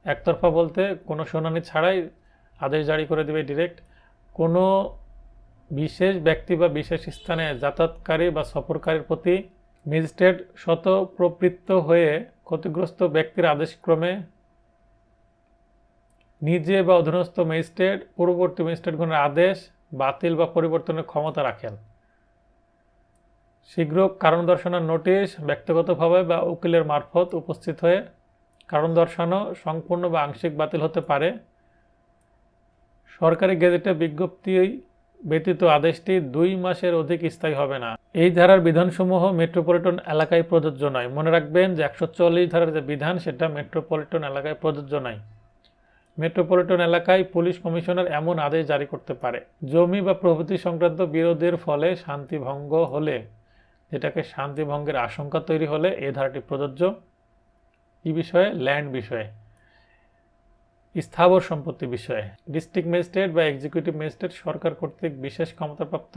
একতরফা বলতে কোনো শুনানি ছাড়াই আদেশ জারি করে দেবে ডিরেক্ট। কোনো বিশেষ ব্যক্তি বা বিশেষ স্থানে যাতায়াতকারী বা সফরকারীর প্রতি ম্যাজিস্ট্রেট স্বতঃপ্রবৃত্ত হয়ে ক্ষতিগ্রস্ত ব্যক্তির আদেশক্রমে নিজে বা অধীনস্থ ম্যাজিস্ট্রেট পূর্ববর্তী ম্যাজিস্ট্রেটগণের আদেশ বাতিল বা পরিবর্তনের ক্ষমতা রাখেন। শীঘ্র কারণ দর্শানোর নোটিশ ব্যক্তিগতভাবে বা উকিলের মারফত উপস্থিত হয়ে কারণ দর্শানো সম্পূর্ণ বা আংশিক বাতিল হতে পারে। সরকারি গেজেটে বিজ্ঞপ্তি ব্যতীত আদেশটি 2 মাসের অধিক স্থায়ী হবে না। এই ধারার বিধানসমূহ মেট্রোপলিটন এলাকায় প্রযোজ্য নয়। মনে রাখবেন যে 144 ধারার যে বিধান সেটা মেট্রোপলিটন এলাকায় প্রযোজ্য নয়। মেট্রোপলিটন এলাকায় পুলিশ কমিশনার এমন আদেশ জারি করতে পারে: জমি বা প্রভৃতি সংক্রান্ত বিরোধের ফলে শান্তি ভঙ্গ হলে, যেটাকে শান্তি ভঙ্গের আশঙ্কা তৈরি হলে এই ধারাটি প্রযোজ্য। এই বিষয়ে ল্যান্ড বিষয়ে, স্থাবর সম্পত্তি বিষয়ে। ডিস্ট্রিক্ট ম্যাজিস্ট্রেট বা এক্সিকিউটিভ ম্যাজিস্ট্রেট সরকার কর্তৃক বিশেষ ক্ষমতাপ্রাপ্ত,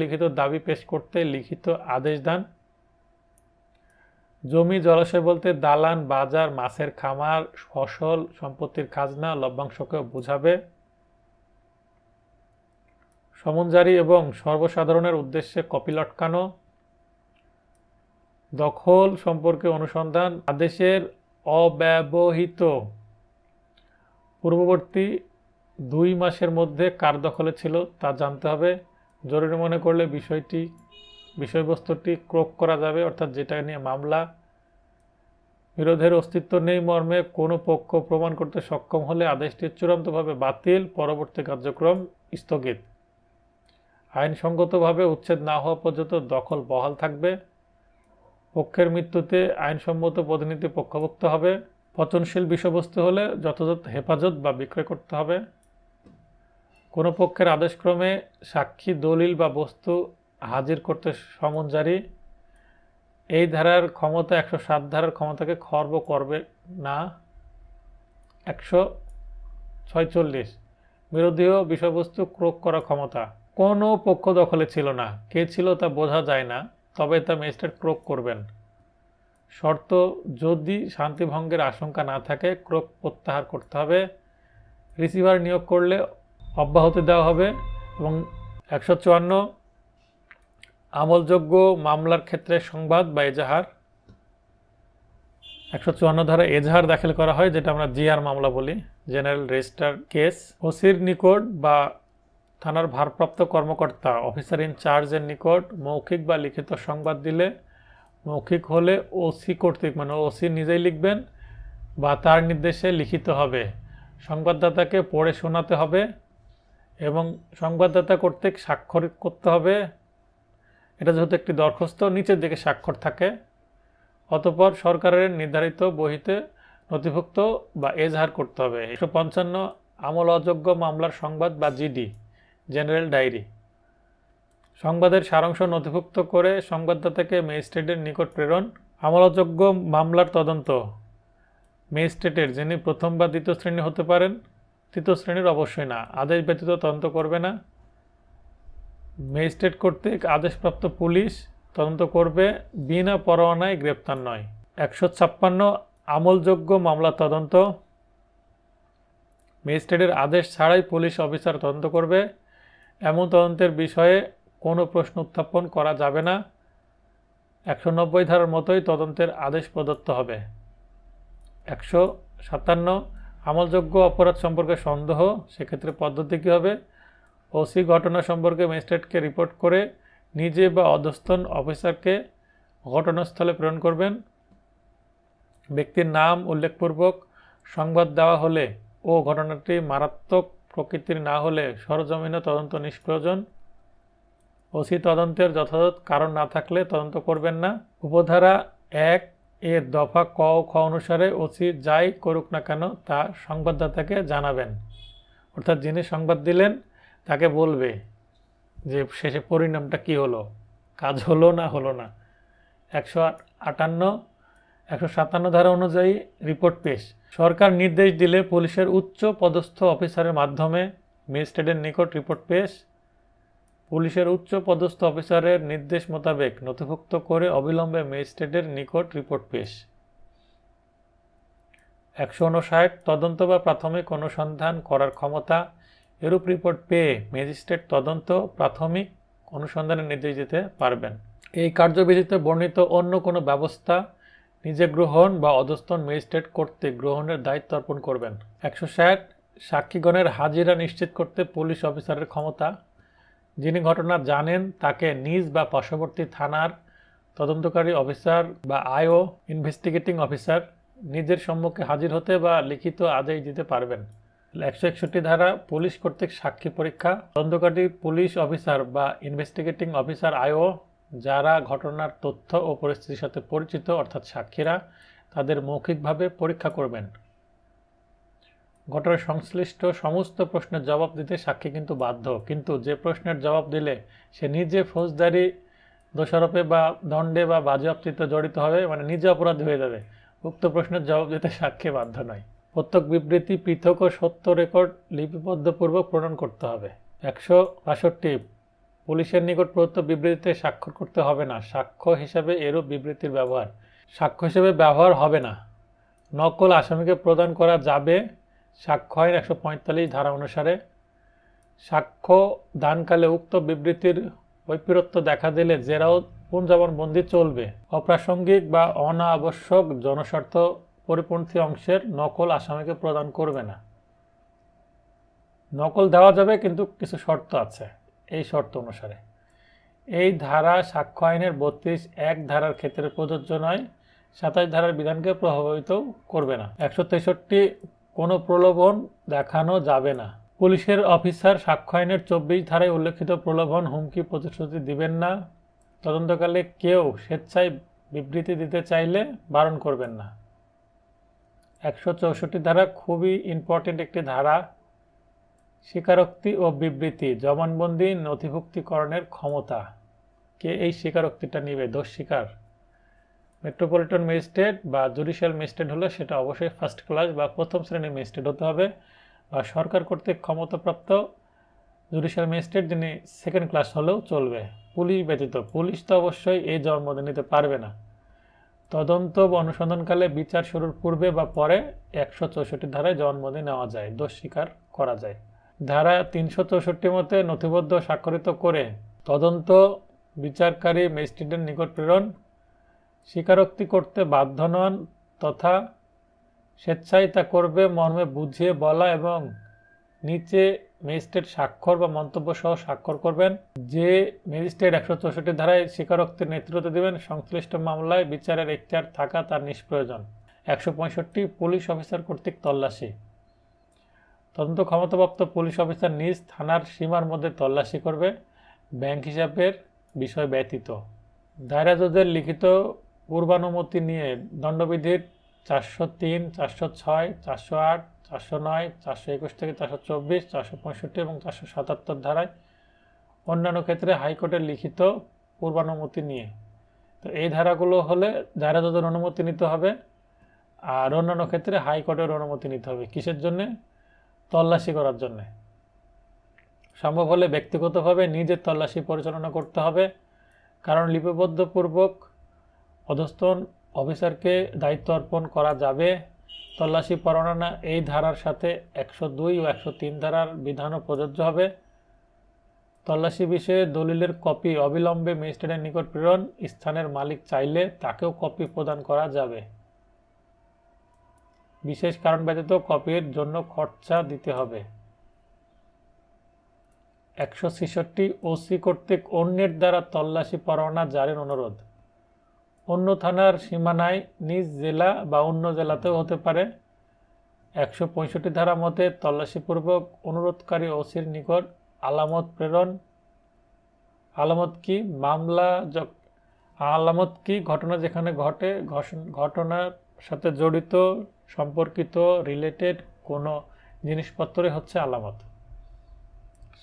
লিখিত দাবি পেশ করতে লিখিত আদেশ দান। জমি জলাশয় বলতে দালান, বাজার, মাছের খামার, ফসল, সম্পত্তির খাজনা, লভ্যাংশকে বোঝাবে। সমন জারি এবং সর্বসাধারণের উদ্দেশ্যে কপি লটকানো। দখল সম্পর্কে অনুসন্ধান। আদেশের অব্যবহৃত পূর্ববর্তী 2 মাসের মধ্যে কার দখলে ছিল তা জানতে হবে। জরুরি মনে করলে বিষয়বস্তুটি ক্রোক করা যাবে, অর্থাৎ যেটা নিয়ে মামলা। বিরোধের অস্তিত্ব নেই মর্মে কোনো পক্ষ প্রমাণ করতে সক্ষম হলে আদেশটি চূড়ান্তভাবে বাতিল, পরবর্তী কার্যক্রম স্থগিত। আইনসঙ্গতভাবে উচ্ছেদ না হওয়া পর্যন্ত দখল বহাল থাকবে। পক্ষের মৃত্যুতে আইনসম্মত প্রতিনিধি পক্ষভুক্ত হবে। পচনশীল বিষয়বস্তু হলে যথাযথ হেফাজত বা বিক্রয় করতে হবে। কোনো পক্ষের আদেশক্রমে সাক্ষী, দলিল বা বস্তু হাজির করতে সমন জারি। এই ধারার ক্ষমতা 107 ধারার ক্ষমতাকে খর্ব করবে না। 146 বিরোধীয় বিষয়বস্তু ক্রোক করা ক্ষমতা। কোনো পক্ষ দখলে ছিল না, কে ছিল তা বোঝা যায় না, তবে তা ম্যাজিস্ট্রেট ক্রোক করবেন। শর্ত: যদি শান্তিভঙ্গের আশঙ্কা না থাকে ক্রোক প্রত্যাহার করতে হবে। রিসিভার নিয়োগ করলে অব্যাহতি দেওয়া হবে। এবং 154 আমলযোগ্য মামলার ক্ষেত্রে সংবাদ বা এজাহার। 154 ধারা এজাহার দাখিল করা হয়, যেটা আমরা জিআর মামলা বলি, জেনারেল রেজিস্টার কেস। ওসির নিকট বা থানার ভারপ্রাপ্ত কর্মকর্তা, অফিসার ইনচার্জের নিকট মৌখিক বা লিখিত সংবাদ দিলে, মৌখিক হলে ওসি কর্তৃক, মানে ওসি নিজেই লিখবেন বা তার নির্দেশে লিখিত হবে। সংবাদদাতাকে পড়ে শোনাতে হবে এবং সংবাদদাতা কর্তৃক স্বাক্ষর করতে হবে। এটা যেহেতু একটি দরখাস্ত, নিচের দিকে স্বাক্ষর থাকে। অতঃপর সরকারের নির্ধারিত বহিতে নথিভুক্ত বা এজাহার করতে হবে। 155 আমল অযোগ্য মামলার সংবাদ বা জিডি, জেনারেল ডায়েরি। সংবাদের সারাংশ নথিভুক্ত করে সংবাদদাতাকে ম্যাজিস্ট্রেটের নিকট প্রেরণ। আমল অযোগ্য মামলার তদন্ত ম্যাজিস্ট্রেটের, যিনি প্রথম বা দ্বিতীয় শ্রেণী হতে পারেন, তৃতীয় শ্রেণীর অবশ্যই না, আদেশ ব্যতীত তদন্ত করবে না। ম্যাজিস্ট্রেট কর্তৃক আদেশপ্রাপ্ত পুলিশ তদন্ত করবে, বিনা পরোয়ানায় গ্রেপ্তার নয়। 156 আমলযোগ্য মামলা তদন্ত ম্যাজিস্ট্রেটের আদেশ ছাড়াই পুলিশ অফিসার তদন্ত করবে। এমন তদন্তের বিষয়ে কোনো প্রশ্ন উত্থাপন করা যাবে না। 190 ধারার মতোই তদন্তের আদেশ প্রদত্ত হবে। 157 আমলযোগ্য অপরাধ সম্পর্কে সন্দেহ, সেক্ষেত্রে পদ্ধতি কী হবে? ওসি ঘটনা সম্পর্কে ম্যাজিস্ট্রেটকে রিপোর্ট করে নিজে বা অধস্তন অফিসারকে ঘটনাস্থলে প্রেরণ করবেন। ব্যক্তির নাম উল্লেখপূর্বক সংবাদ দেওয়া হলে ও ঘটনাটি মারাত্মক প্রকৃতির না হলে সরজমিনে তদন্ত নিষ্প্রয়োজন। ওসি তদন্তের যথাযথ কারণ না থাকলে তদন্ত করবেন না। উপধারা 1 এর দফা ক ও খ অনুসারে ওসি যাই করুক না কেন তা সংবাদদাতাকে জানাবেন। অর্থাৎ যিনি সংবাদ দিলেন তাকে বলবে যে শেষে পরিণামটা কি হলো, কাজ হলো না হলো না। 157 ধারা অনুযায়ী রিপোর্ট পেশ। সরকার নির্দেশ দিলে পুলিশের উচ্চ পদস্থ অফিসারের মাধ্যমে ম্যাজিস্ট্রেটের নিকট রিপোর্ট পেশ। পুলিশের উচ্চ পদস্থ অফিসারের নির্দেশ মোতাবেক নথিভুক্ত করে অবিলম্বে ম্যাজিস্ট্রেটের নিকট রিপোর্ট পেশ। 159 তদন্ত বা প্রাথমিক অনুসন্ধান করার ক্ষমতা। এরূপ রিপোর্ট পেয়ে ম্যাজিস্ট্রেট তদন্ত প্রাথমিক অনুসন্ধানের নির্দেশ দিতে পারবেন। এই কার্যবিধিতে বর্ণিত অন্য কোনো ব্যবস্থা নিজে গ্রহণ বা অধস্তন ম্যাজিস্ট্রেট কর্তৃক গ্রহণের দায়িত্ব অর্পণ করবেন। 160 সাক্ষীগণের হাজিরা নিশ্চিত করতে পুলিশ অফিসারের ক্ষমতা। যিনি ঘটনা জানেন তাকে নিজ বা পার্শ্ববর্তী থানার তদন্তকারী অফিসার বা আইও ইনভেস্টিগেটিং অফিসার নিজের সম্মুখে হাজির হতে বা লিখিত আদেশ দিতে পারবেন। 161 ধারা পুলিশ কর্তৃক সাক্ষী পরীক্ষা। তদন্তকারী পুলিশ অফিসার বা ইনভেস্টিগেটিং অফিসার আইও যারা ঘটনার তথ্য ও পরিস্থিতির সাথে পরিচিত অর্থাৎ সাক্ষীরা তাদের মৌখিকভাবে পরীক্ষা করবেন। ঘটনার সংশ্লিষ্ট সমস্ত প্রশ্নের জবাব দিতে সাক্ষী কিন্তু বাধ্য, কিন্তু যে প্রশ্নের জবাব দিলে সে নিজে ফৌজদারি দোষারোপে বা দণ্ডে বা বাজেয়াপ্তিতে জড়িত হবে, মানে নিজে অপরাধী হয়ে যাবে, উক্ত প্রশ্নের জবাব দিতে সাক্ষী বাধ্য নয়। প্রত্যেক বিবৃতি পৃথক ও সত্য রেকর্ড লিপিবদ্ধপূর্বক প্রণয়ন করতে হবে। 162 পুলিশের নিকট প্রদত্ত বিবৃতিতে স্বাক্ষর করতে হবে না। সাক্ষ্য হিসাবে এরূপ বিবৃতির ব্যবহার সাক্ষ্য হিসেবে ব্যবহার হবে না। নকল আসামিকে প্রদান করা যাবে সাক্ষ্য আইন 145 ধারা অনুসারে। সাক্ষ্য দানকালে উক্ত বিবৃতির বৈপরীত্য দেখা দিলে জেরাও পুনর্জবানবন্দি চলবে। অপ্রাসঙ্গিক বা অনাবশ্যক জনস্বার্থ পরিপন্থী অংশের নকল আসামিকে প্রদান করবে না। নকল দেওয়া যাবে কিন্তু কিছু শর্ত আছে, এই শর্ত অনুসারে। এই ধারা সাক্ষ্য আইনের 32(1) ধারার ক্ষেত্রে প্রযোজ্য নয়। 27 ধারার বিধানকে প্রভাবিত করবে না। 163 কোনো প্রলোভন দেখানো যাবে না। পুলিশের অফিসার সাক্ষ্য আইনের 24 ধারায় উল্লেখিত প্রলোভন, হুমকি, প্রতিশ্রুতি দিবেন না। তদন্তকালে কেউ স্বেচ্ছায় বিবৃতি দিতে চাইলে বারণ করবেন না। 164 ধারা খুবই ইম্পর্টেন্ট একটি ধারা। স্বীকারোক্তি ও বিবৃতি জবানবন্দি নথিভুক্তিকরণের ক্ষমতা। কে এই স্বীকারোক্তিটা নিবে? দোষ স্বীকার। মেট্রোপলিটন ম্যাজিস্ট্রেট বা জুডিশিয়াল ম্যাজিস্ট্রেট হলে সেটা অবশ্যই ফার্স্ট ক্লাস বা প্রথম শ্রেণীর ম্যাজিস্ট্রেট হতে হবে, বা সরকার কর্তৃক ক্ষমতাপ্রাপ্ত জুডিশিয়াল ম্যাজিস্ট্রেট যিনি সেকেন্ড ক্লাস হলেও চলবে। পুলিশ ব্যতীত, পুলিশ তো অবশ্যই এই জবানবন্দি নিতে পারবে না। তদন্ত বা অনুসন্ধানকালে বিচার শুরুর পূর্বে বা পরে 164 ধারায় জবানবন্দি নেওয়া যায়, দোষ স্বীকার করা যায়। ধারা 364 মতে নথিবদ্ধ স্বাক্ষরিত করে তদন্ত বিচারকারী ম্যাজিস্ট্রেটের নিকট প্রেরণ। স্বীকারোক্তি করতে বাধ্য নন তথা স্বেচ্ছায় তা করবে মর্মে বুঝিয়ে বলা এবং নিচে ম্যাজিস্ট্রেট স্বাক্ষর বা মন্তব্য সহ স্বাক্ষর করবেন। যে ম্যাজিস্ট্রেট 164 ধারায় স্বীকারোক্তির নেতৃত্ব দেবেন সংশ্লিষ্ট মামলায় বিচারের এখতিয়ার থাকা তার নিষ্প্রয়োজন। 165 পুলিশ অফিসার কর্তৃক তল্লাশি। তদন্ত ক্ষমতাপ্রাপ্ত পুলিশ অফিসার নিজ থানার সীমার মধ্যে তল্লাশি করবে, ব্যাংক হিসাবের বিষয় ব্যতীত। দায়রা জজের লিখিত পূর্বানুমতি নিয়ে দণ্ডবিধির 403, 406, 408, 409, 421 থেকে 424, 465 এবং 477 ধারায় অন্যান্য ক্ষেত্রে হাইকোর্টের লিখিত পূর্বানুমতি নিয়ে। তো এই ধারাগুলো হলে দায়রা জজের অনুমতি নিতে হবে, আর অন্যান্য ক্ষেত্রে হাইকোর্টের অনুমতি নিতে হবে। কিসের জন্যে? তল্লাশি করার জন্যে। সম্ভব হলে ব্যক্তিগতভাবে নিজের তল্লাশি পরিচালনা করতে হবে, কারণ লিপিবদ্ধপূর্বক অধস্তন অফিসারকে দায়িত্ব অর্পণ করা যাবে। তল্লাশি পরোয়ানা এই ধারার সাথে 102 ও 103 ধারার বিধানও প্রযোজ্য হবে। তল্লাশি বিষয়ে দলিলের কপি অবিলম্বে ম্যাজিস্ট্রেটের নিকট প্রেরণ। স্থানের মালিক চাইলে তাকেও কপি প্রদান করা যাবে। বিশেষ কারণ ব্যতীত কপির জন্য খরচা দিতে হবে। 166 ওসি কর্তৃক অন্যের দ্বারা তল্লাশি পরোয়ানা জারির অনুরোধ। অন্য থানার সীমানায় নিজ জেলা বা অন্য জেলাতেও হতে পারে। 165 ধারা মতে তল্লাশিপূর্বক অনুরোধকারী ওসির নিকট আলামত প্রেরণ। আলামত কি? আলামত কি? ঘটনা যেখানে ঘটে, ঘটনার সাথে জড়িত, সম্পর্কিত, রিলেটেড কোনো জিনিসপত্রই হচ্ছে আলামত।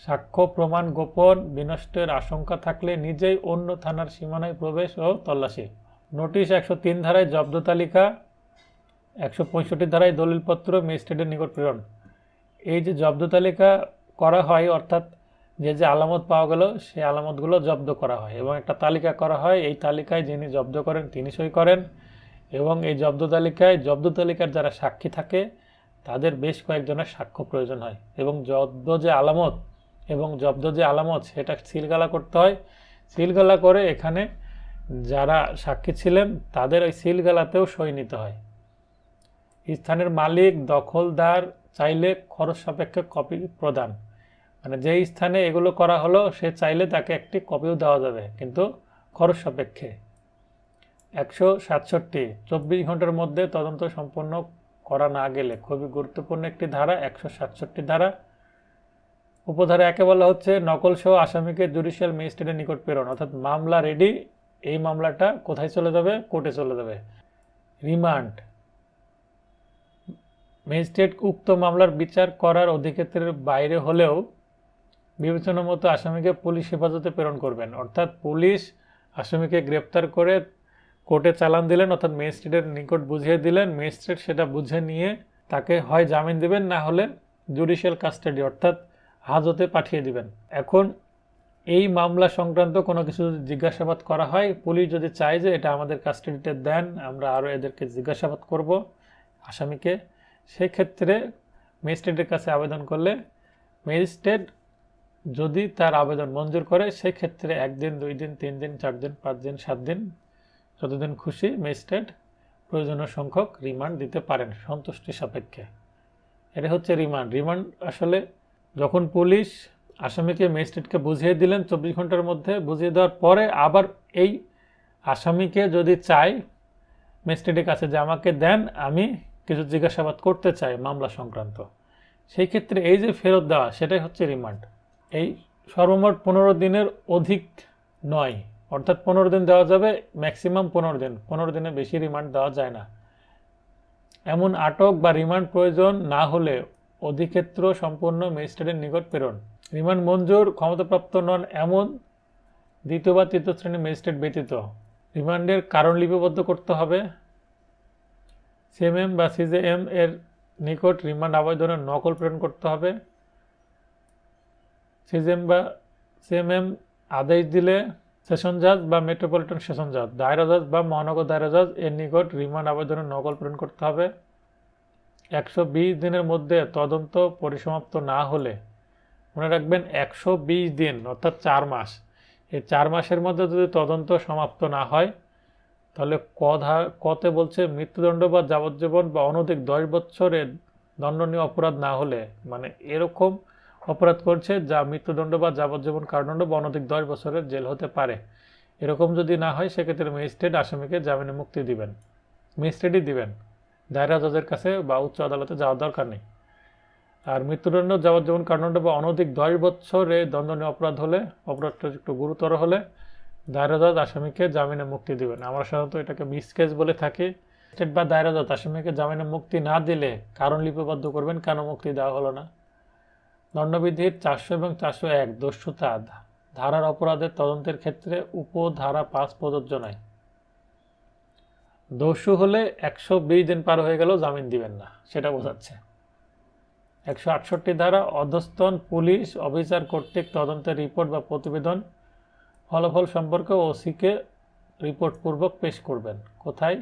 সাক্ষ্য প্রমাণ গোপন বিনষ্টের আশঙ্কা থাকলে নিজেই অন্য থানার সীমানায় প্রবেশ ও তল্লাশি। নোটিশ 103 ধারায় জব্দ তালিকা, 165 ধারায় দলিলপত্র ম্যাজিস্ট্রেটের নিকট প্রেরণ। এই যে জব্দ তালিকা করা হয়, অর্থাৎ যে যে আলামত পাওয়া গেল সেই আলামতগুলো জব্দ করা হয় এবং একটা তালিকা করা হয়। এই তালিকায় যিনি জব্দ করেন তিনি সই করেন এবং এই জব্দ তালিকার যারা সাক্ষী থাকে তাদের বেশ কয়েকজনের সাক্ষ্য প্রয়োজন হয় এবং জব্দ যে আলামত সেটা সিলগালা করতে হয়। সিলগালা করে এখানে যারা সাক্ষী ছিলেন তাদের ওই সিলগালাতেও সই নিতে হয়। স্থানের মালিক দখলদার চাইলে খরচ সাপেক্ষে কপি প্রদান, মানে যেই স্থানে এগুলো করা হলো সে চাইলে তাকে একটি কপিও দেওয়া যাবে, কিন্তু খরচ সাপেক্ষে। 167 24 ঘন্টার মধ্যে তদন্ত সম্পন্ন করা না গেলে, খুবই গুরুত্বপূর্ণ একটি ধারা 167 ধারা। উপধারা 1 বলা হচ্ছে নকল সহ আসামিকে জুডিশিয়াল ম্যাজিস্ট্রেটের নিকট প্রেরণ, অর্থাৎ মামলা রেডি, এই মামলাটা কোথায় চলে যাবে? কোর্টে চলে যাবে। রিমান্ড, ম্যাজিস্ট্রেট উক্ত মামলার বিচার করার অধিক্ষেত্রের বাইরে হলেও বিবেচনা মতো আসামিকে পুলিশ হেফাজতে প্রেরণ করবেন, অর্থাৎ পুলিশ আসামিকে গ্রেপ্তার করে কোর্টে চালান দিলেন, অর্থাৎ ম্যাজিস্ট্রেটের নিকট বুঝিয়ে দিলেন। ম্যাজিস্ট্রেট সেটা বুঝে নিয়ে তাকে হয় জামিন দিবেন, না হলে জুডিশিয়াল কাস্টাডি অর্থাৎ হাজতে পাঠিয়ে দিবেন। এখন এই মামলা সংক্রান্ত কোনো কিছু জিজ্ঞাসাবাদ করা হয়, পুলিশ যদি চায় যে এটা আমাদের কাস্টাডিতে দেন, আমরা আরও এদেরকে জিজ্ঞাসাবাদ করব আসামিকে, সেক্ষেত্রে ম্যাজিস্ট্রেটের কাছে আবেদন করলে ম্যাজিস্ট্রেট যদি তার আবেদন মঞ্জুর করে সেক্ষেত্রে 1 দিন 2 দিন 3 দিন 4 দিন 5 দিন 7 দিন যতদিন খুশি ম্যাজিস্ট্রেট প্রয়োজনীয় সংখ্যক রিমান্ড দিতে পারেন সন্তুষ্টি সাপেক্ষে। এটা হচ্ছে রিমান্ড। রিমান্ড আসলে যখন পুলিশ আসামিকে ম্যাজিস্ট্রেটকে বুঝিয়ে দিলেন 24 ঘন্টার মধ্যে, বুঝিয়ে দেওয়ার পরে আবার এই আসামিকে যদি চায় ম্যাজিস্ট্রেটের কাছে যে আমাকে দেন, আমি কিছু জিজ্ঞাসাবাদ করতে চাই মামলা সংক্রান্ত, সেই ক্ষেত্রে এই যে ফেরত দেওয়া সেটাই হচ্ছে রিমান্ড। এই সর্বমোট 15 দিনের অধিক নয়, অর্থাৎ 15 দিন দেওয়া যাবে, ম্যাক্সিমাম 15 দিন, 15 দিনের বেশি রিমান্ড দেওয়া যায় না। এমন আটক বা রিমান্ড প্রয়োজন না হলে অধিক্ষেত্র সম্পূর্ণ ম্যাজিস্ট্রেটের নিকট প্রেরণ। রিমান্ড মঞ্জুর ক্ষমতাপ্রাপ্ত নন এমন দ্বিতীয় বা তৃতীয় শ্রেণীর ম্যাজিস্ট্রেট ব্যতীত রিমান্ডের কারণ লিপিবদ্ধ করতে হবে। সিএমএম বা সিজেএম এর নিকট রিমান্ড আবেদনের নকল প্রেরণ করতে হবে। সিজেএম বা সিএমএম আদেশ দিলে সেশন জাজ বা মেট্রোপলিটন সেশন জাজ, দায়রা জাজ বা মহানগর দায়রা জাজ এর নিকট রিমান্ড আবেদনের নকল প্রেরণ করতে হবে। 120 দিনের মধ্যে তদন্ত পরিসমাপ্ত না হলে, মনে রাখবেন 120 দিন অর্থাৎ 4 মাস, এই 4 মাসের মধ্যে যদি তদন্ত সমাপ্ত না হয় তাহলে কতে বলছে মৃত্যুদণ্ড বা যাবজ্জীবন বা অনধিক 10 বছরের দণ্ডনীয় অপরাধ না হলে, মানে এরকম অপরাধ করছে যা মৃত্যুদণ্ড বা যাবজ্জীবন কারাদণ্ড বা অনধিক 10 বছরের জেল হতে পারে, এরকম যদি না হয় সেক্ষেত্রে ম্যাজিস্ট্রেট আসামিকে জামিনে মুক্তি দিবেন, ম্যাজিস্ট্রেটই দিবেন, দায়রা জজের কাছে বা উচ্চ আদালতে যাওয়ার দরকার নেই। আর মৃত্যুদণ্ড, যাবজ্জীবন কারাদণ্ড বা অনধিক 10 বছরে দণ্ডনীয় অপরাধ হলে, অপরাধটা একটু গুরুতর হলে দায়রা জজ আসামিকে জামিনে মুক্তি দিবেন। আমরা সাধারণত এটাকে মিস কেস বলে থাকি। ম্যাজিস্ট্রেট বা দায়রা জজ আসামিকে জামিনে মুক্তি না দিলে কারণ লিপিবদ্ধ করবেন কেন মুক্তি দেওয়া হলো না। দণ্ডবিধির 400 এবং 401 দস্যুতা ধারার অপরাধের তদন্তের ক্ষেত্রে উপধারা 5 প্রযোজ্য নয়। দস্যু হলে 120 দিন পার হয়ে গেলেও জামিন দিবেন না, সেটা বোঝাচ্ছে। 168 ধারা অধস্তন পুলিশ অফিসার কর্তৃক তদন্তের রিপোর্ট বা প্রতিবেদন ফলাফল সম্পর্কে ওসিকে রিপোর্ট পূর্বক পেশ করবেন। কোথায়?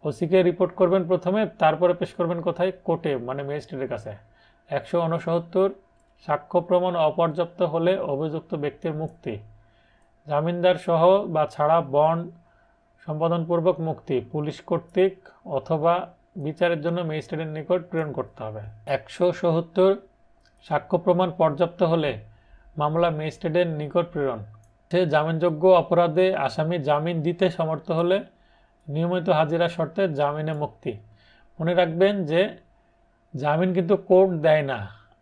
ওসিকে রিপোর্ট করবেন প্রথমে, তারপরে পেশ করবেন কোথায়? কোর্টে, মানে ম্যাজিস্ট্রেটের কাছে। 169 সাক্ষ্য প্রমাণ অপর্যাপ্ত হলে অভিযুক্ত ব্যক্তির মুক্তি, জামিনদার সহ বা ছাড়া বন্ড সম্পাদনপূর্বক মুক্তি পুলিশ কর্তৃক অথবা বিচারের জন্য ম্যাজিস্ট্রেটের নিকট প্রেরণ করতে হবে। 170 সাক্ষ্য প্রমাণ পর্যাপ্ত হলে মামলা ম্যাজিস্ট্রেটের নিকট প্রেরণ। সে জামিনযোগ্য অপরাধে আসামি জামিন দিতে সমর্থ হলে নিয়মিত হাজিরা শর্তে জামিনে মুক্তি। মনে রাখবেন যে জামিন কিন্তু কোর্ট দেয় না,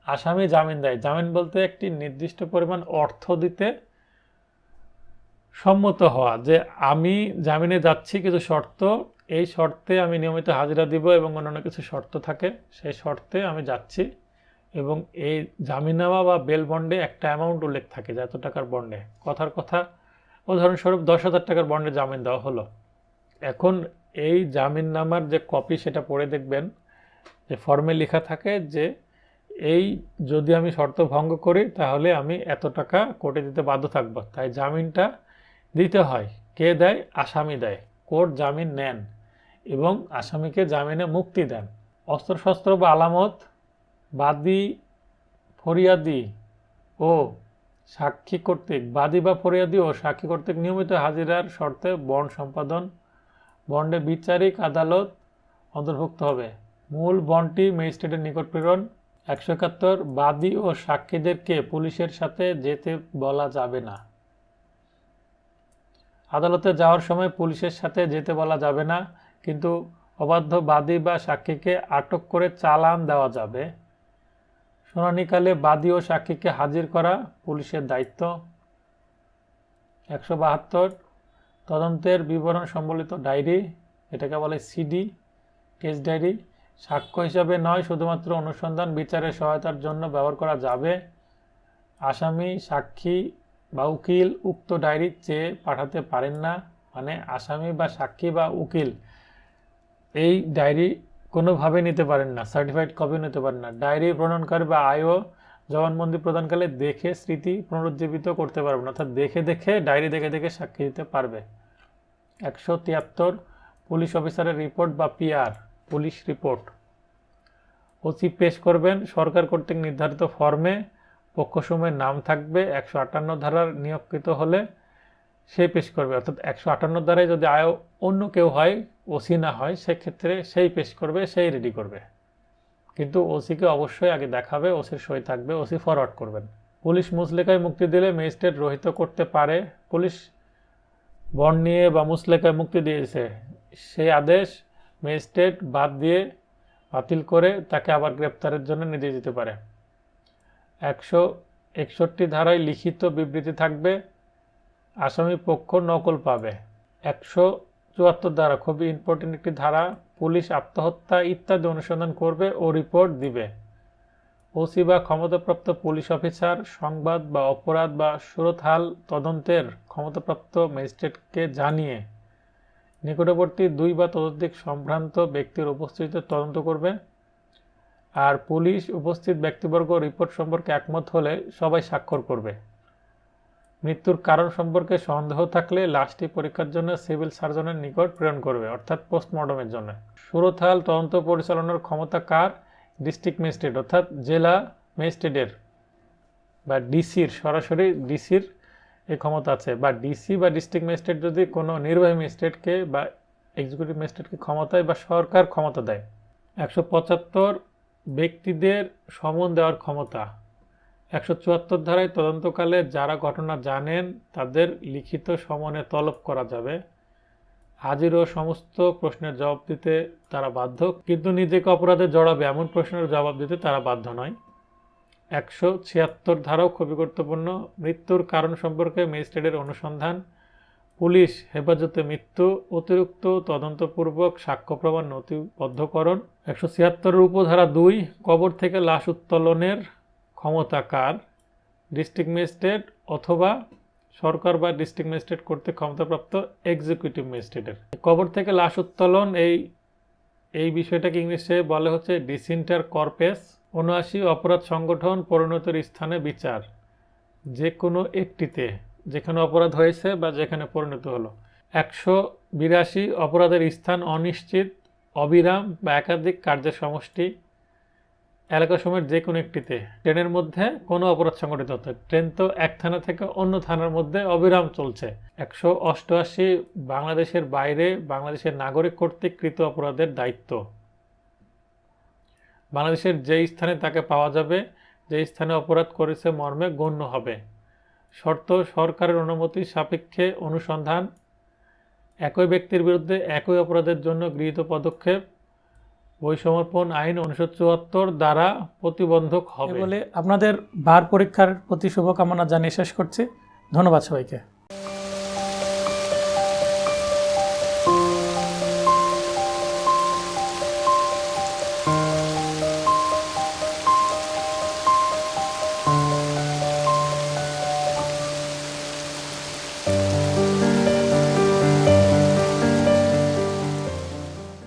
আসামি জামিন দেয়। জামিন বলতে একটি নির্দিষ্ট পরিমাণ অর্থ দিতে সম্মত হওয়া, যে আমি জামিনে যাচ্ছি কিছু শর্ত, এই শর্তে আমি নিয়মিত হাজিরা দিব এবং অন্যান্য কিছু শর্ত থাকে, সেই শর্তে আমি যাচ্ছি। এবং এই জামিননামা বা বেল বন্ডে একটা অ্যামাউন্ট উল্লেখ থাকে যে এত টাকার বন্ডে, কথার কথা উদাহরণস্বরূপ 10,000 টাকার বন্ডে জামিন দেওয়া হলো। এখন এই জামিননামার যে কপি সেটা পড়ে দেখবেন যে ফর্মে লেখা থাকে যে এই যদি আমি শর্ত ভঙ্গ করি তাহলে আমি এত টাকা কোর্টে দিতে বাধ্য থাকব। তাই জামিনটা দিতে হয়। কে দেয়? আসামি দেয়। কোর্ট জামিন নেন এবং আসামিকে জামিনে মুক্তি দেন। অস্ত্রশস্ত্র বা আলামত, বাদী, ফরিয়াদি ও সাক্ষী কর্তৃক, বাদী বা ফরিয়াদি ও সাক্ষী কর্তৃক নিয়মিত হাজিরার শর্তে বন্ড সম্পাদন। বন্ডে বিচারিক আদালত অন্তর্ভুক্ত হবে। মূল বন্ডটি ম্যাজিস্ট্রেটের নিকট প্রেরণ। 171 বাদী ও সাক্ষীদেরকে পুলিশের সাথে যেতে বলা যাবে না। আদালতে যাওয়ার সময় পুলিশের সাথে যেতে বলা যাবে না, কিন্তু অবাধ্য বাদী বা সাক্ষীকে আটক করে চালান দেওয়া যাবে। শুনানিকালে বাদী ও সাক্ষীকে হাজির করা পুলিশের দায়িত্ব। 172 তদন্তের বিবরণ সম্বলিত ডায়েরি, এটাকে বলে সিডি, কেস ডায়েরি, সাক্ষ্য হিসাবে নয়, শুধুমাত্র অনুসন্ধান বিচারের সহায়তার জন্য ব্যবহার করা যাবে। আসামি, সাক্ষী বা উকিল উক্ত ডায়েরি চেয়ে পাঠাতে পারেন না। মানে আসামি বা সাক্ষী বা উকিল এই ডায়েরি কোনোভাবে নিতে পারেন না, সার্টিফাইড কপি নিতে পারেন না। ডায়েরি প্রণয়নকারী বা আইও জবানবন্দি প্রদানকালে দেখে স্মৃতি পুনরুজ্জীবিত করতে পারবে না, অর্থাৎ দেখে ডায়েরি দেখে সাক্ষী দিতে পারবে। 173 পুলিশ অফিসারের রিপোর্ট বা পিআর, পুলিশ রিপোর্ট ওসি পেশ করবেন সরকার কর্তৃক নির্ধারিত ফর্মে। পক্ষসমূহের নাম থাকবে। 158 ধারার নিয়োগকৃত হলে সে পেশ করবে, অর্থাৎ 158 ধারায় যদি অন্য কেউ হয়, ওসি না হয়, সেক্ষেত্রে সেই পেশ করবে, সেই রেডি করবে। কিন্তু ওসিকে অবশ্যই আগে দেখাবে, ওসির সই থাকবে, ওসি ফরওয়ার্ড করবেন। পুলিশ মুচলেকায় মুক্তি দিলে ম্যাজিস্ট্রেট রহিত করতে পারে। পুলিশ বন্ড নিয়ে বা মুচলেকায় মুক্তি দিয়েছে, সেই আদেশ ম্যাজিস্ট্রেট বাতিল করে তাকে আবার গ্রেপ্তারের জন্য নির্দেশ দিতে পারে। 161 ধারায় লিখিত বিবৃতি থাকবে, আসামি পক্ষ নকল পাবে। 174 ধারা, খুবই ইম্পর্টেন্ট একটি ধারা, পুলিশ আত্মহত্যা ইত্যাদি অনুসন্ধান করবে ও রিপোর্ট দিবে। ওসি বা ক্ষমতাপ্রাপ্ত পুলিশ অফিসার সংবাদ বা অপরাধ বা সুরতহাল তদন্তের ক্ষমতাপ্রাপ্ত ম্যাজিস্ট্রেটকে জানিয়ে নিকটবর্তী 2 বা ততোধিক সম্ভ্রান্ত ব্যক্তির উপস্থিতিতে তদন্ত করবে। আর পুলিশ উপস্থিত ব্যক্তিবর্গ রিপোর্ট সম্পর্কে একমত হলে সবাই স্বাক্ষর করবে। মৃত্যুর কারণ সম্পর্কে সন্দেহ থাকলে লাশটি পরীক্ষার জন্য সিভিল সার্জনের নিকট প্রেরণ করবে, অর্থাৎ পোস্টমর্টমের জন্য। সুরতহাল তদন্ত পরিচালনার ক্ষমতা কার? ডিস্ট্রিক্ট ম্যাজিস্ট্রেট, অর্থাৎ জেলা ম্যাজিস্ট্রেটের বা ডিসির, সরাসরি ডিসির এই ক্ষমতা আছে। বা ডিসি বা ডিস্ট্রিক্ট ম্যাজিস্ট্রেট যদি কোনো নির্বাহী ম্যাজিস্ট্রেটকে বা এক্সিকিউটিভ ম্যাজিস্ট্রেটকে ক্ষমতায় বা সরকার ক্ষমতা দেয়। 175 ব্যক্তিদের সমন দেওয়ার ক্ষমতা। 174 ধারায় তদন্তকালে যারা ঘটনা জানেন তাদের লিখিত সমনে তলব করা যাবে। হাজির ও সমস্ত প্রশ্নের জবাব দিতে তারা বাধ্য, কিন্তু নিজেকে অপরাধে জড়াবে এমন প্রশ্নের জবাব দিতে তারা বাধ্য নয়। 176 ধারাও খুবই গুরুত্বপূর্ণ, মৃত্যুর কারণ সম্পর্কে ম্যাজিস্ট্রেটের অনুসন্ধান। পুলিশ হেফাজতে মৃত্যু, অতিরিক্ত তদন্তপূর্বক সাক্ষ্য প্রমাণ নথিবদ্ধকরণ। 176 উপধারা 2, কবর থেকে লাশ উত্তোলনের ক্ষমতা কার? ডিস্ট্রিক্ট ম্যাজিস্ট্রেট অথবা সরকার বা ডিস্ট্রিক্ট ম্যাজিস্ট্রেট কর্তৃক ক্ষমতাপ্রাপ্ত এক্সিকিউটিভ ম্যাজিস্ট্রেটের। কবর থেকে লাশ উত্তোলন এই বিষয়টাকে ইংলিশে বলে হচ্ছে ডিসইন্টার কর্পেস। 79 অপরাধ সংগঠন পরিণতির স্থানে বিচার, যে কোনো একটিতে, যেখানে অপরাধ হয়েছে বা যেখানে পরিণত হলো। 182 অপরাধের স্থান অনিশ্চিত, অবিরাম বা একাধিক কার্যের সমষ্টি, এলাকাসমূহের যে কোনো একটিতে। ট্রেনের মধ্যে কোনো অপরাধ সংঘটিত হচ্ছে, ট্রেন তো এক থানা থেকে অন্য থানার মধ্যে অবিরাম চলছে। 188 বাংলাদেশের বাইরে বাংলাদেশের নাগরিক কর্তৃক কৃত অপরাধের দায়িত্ব। বাংলাদেশের যে স্থানে তাকে পাওয়া যাবে, যে স্থানে অপরাধ করেছে মর্মে গণ্য হবে। শর্ত সরকারের অনুমতি সাপেক্ষে অনুসন্ধান, একই ব্যক্তির বিরুদ্ধে একই অপরাধের জন্য গৃহীত পদক্ষেপ বৈসমর্পণ আইন 1974 দ্বারা প্রতিবন্ধক হবে। বলে আপনাদের বার পরীক্ষার প্রতি শুভকামনা জানিয়ে শেষ করছি। ধন্যবাদ সবাইকে।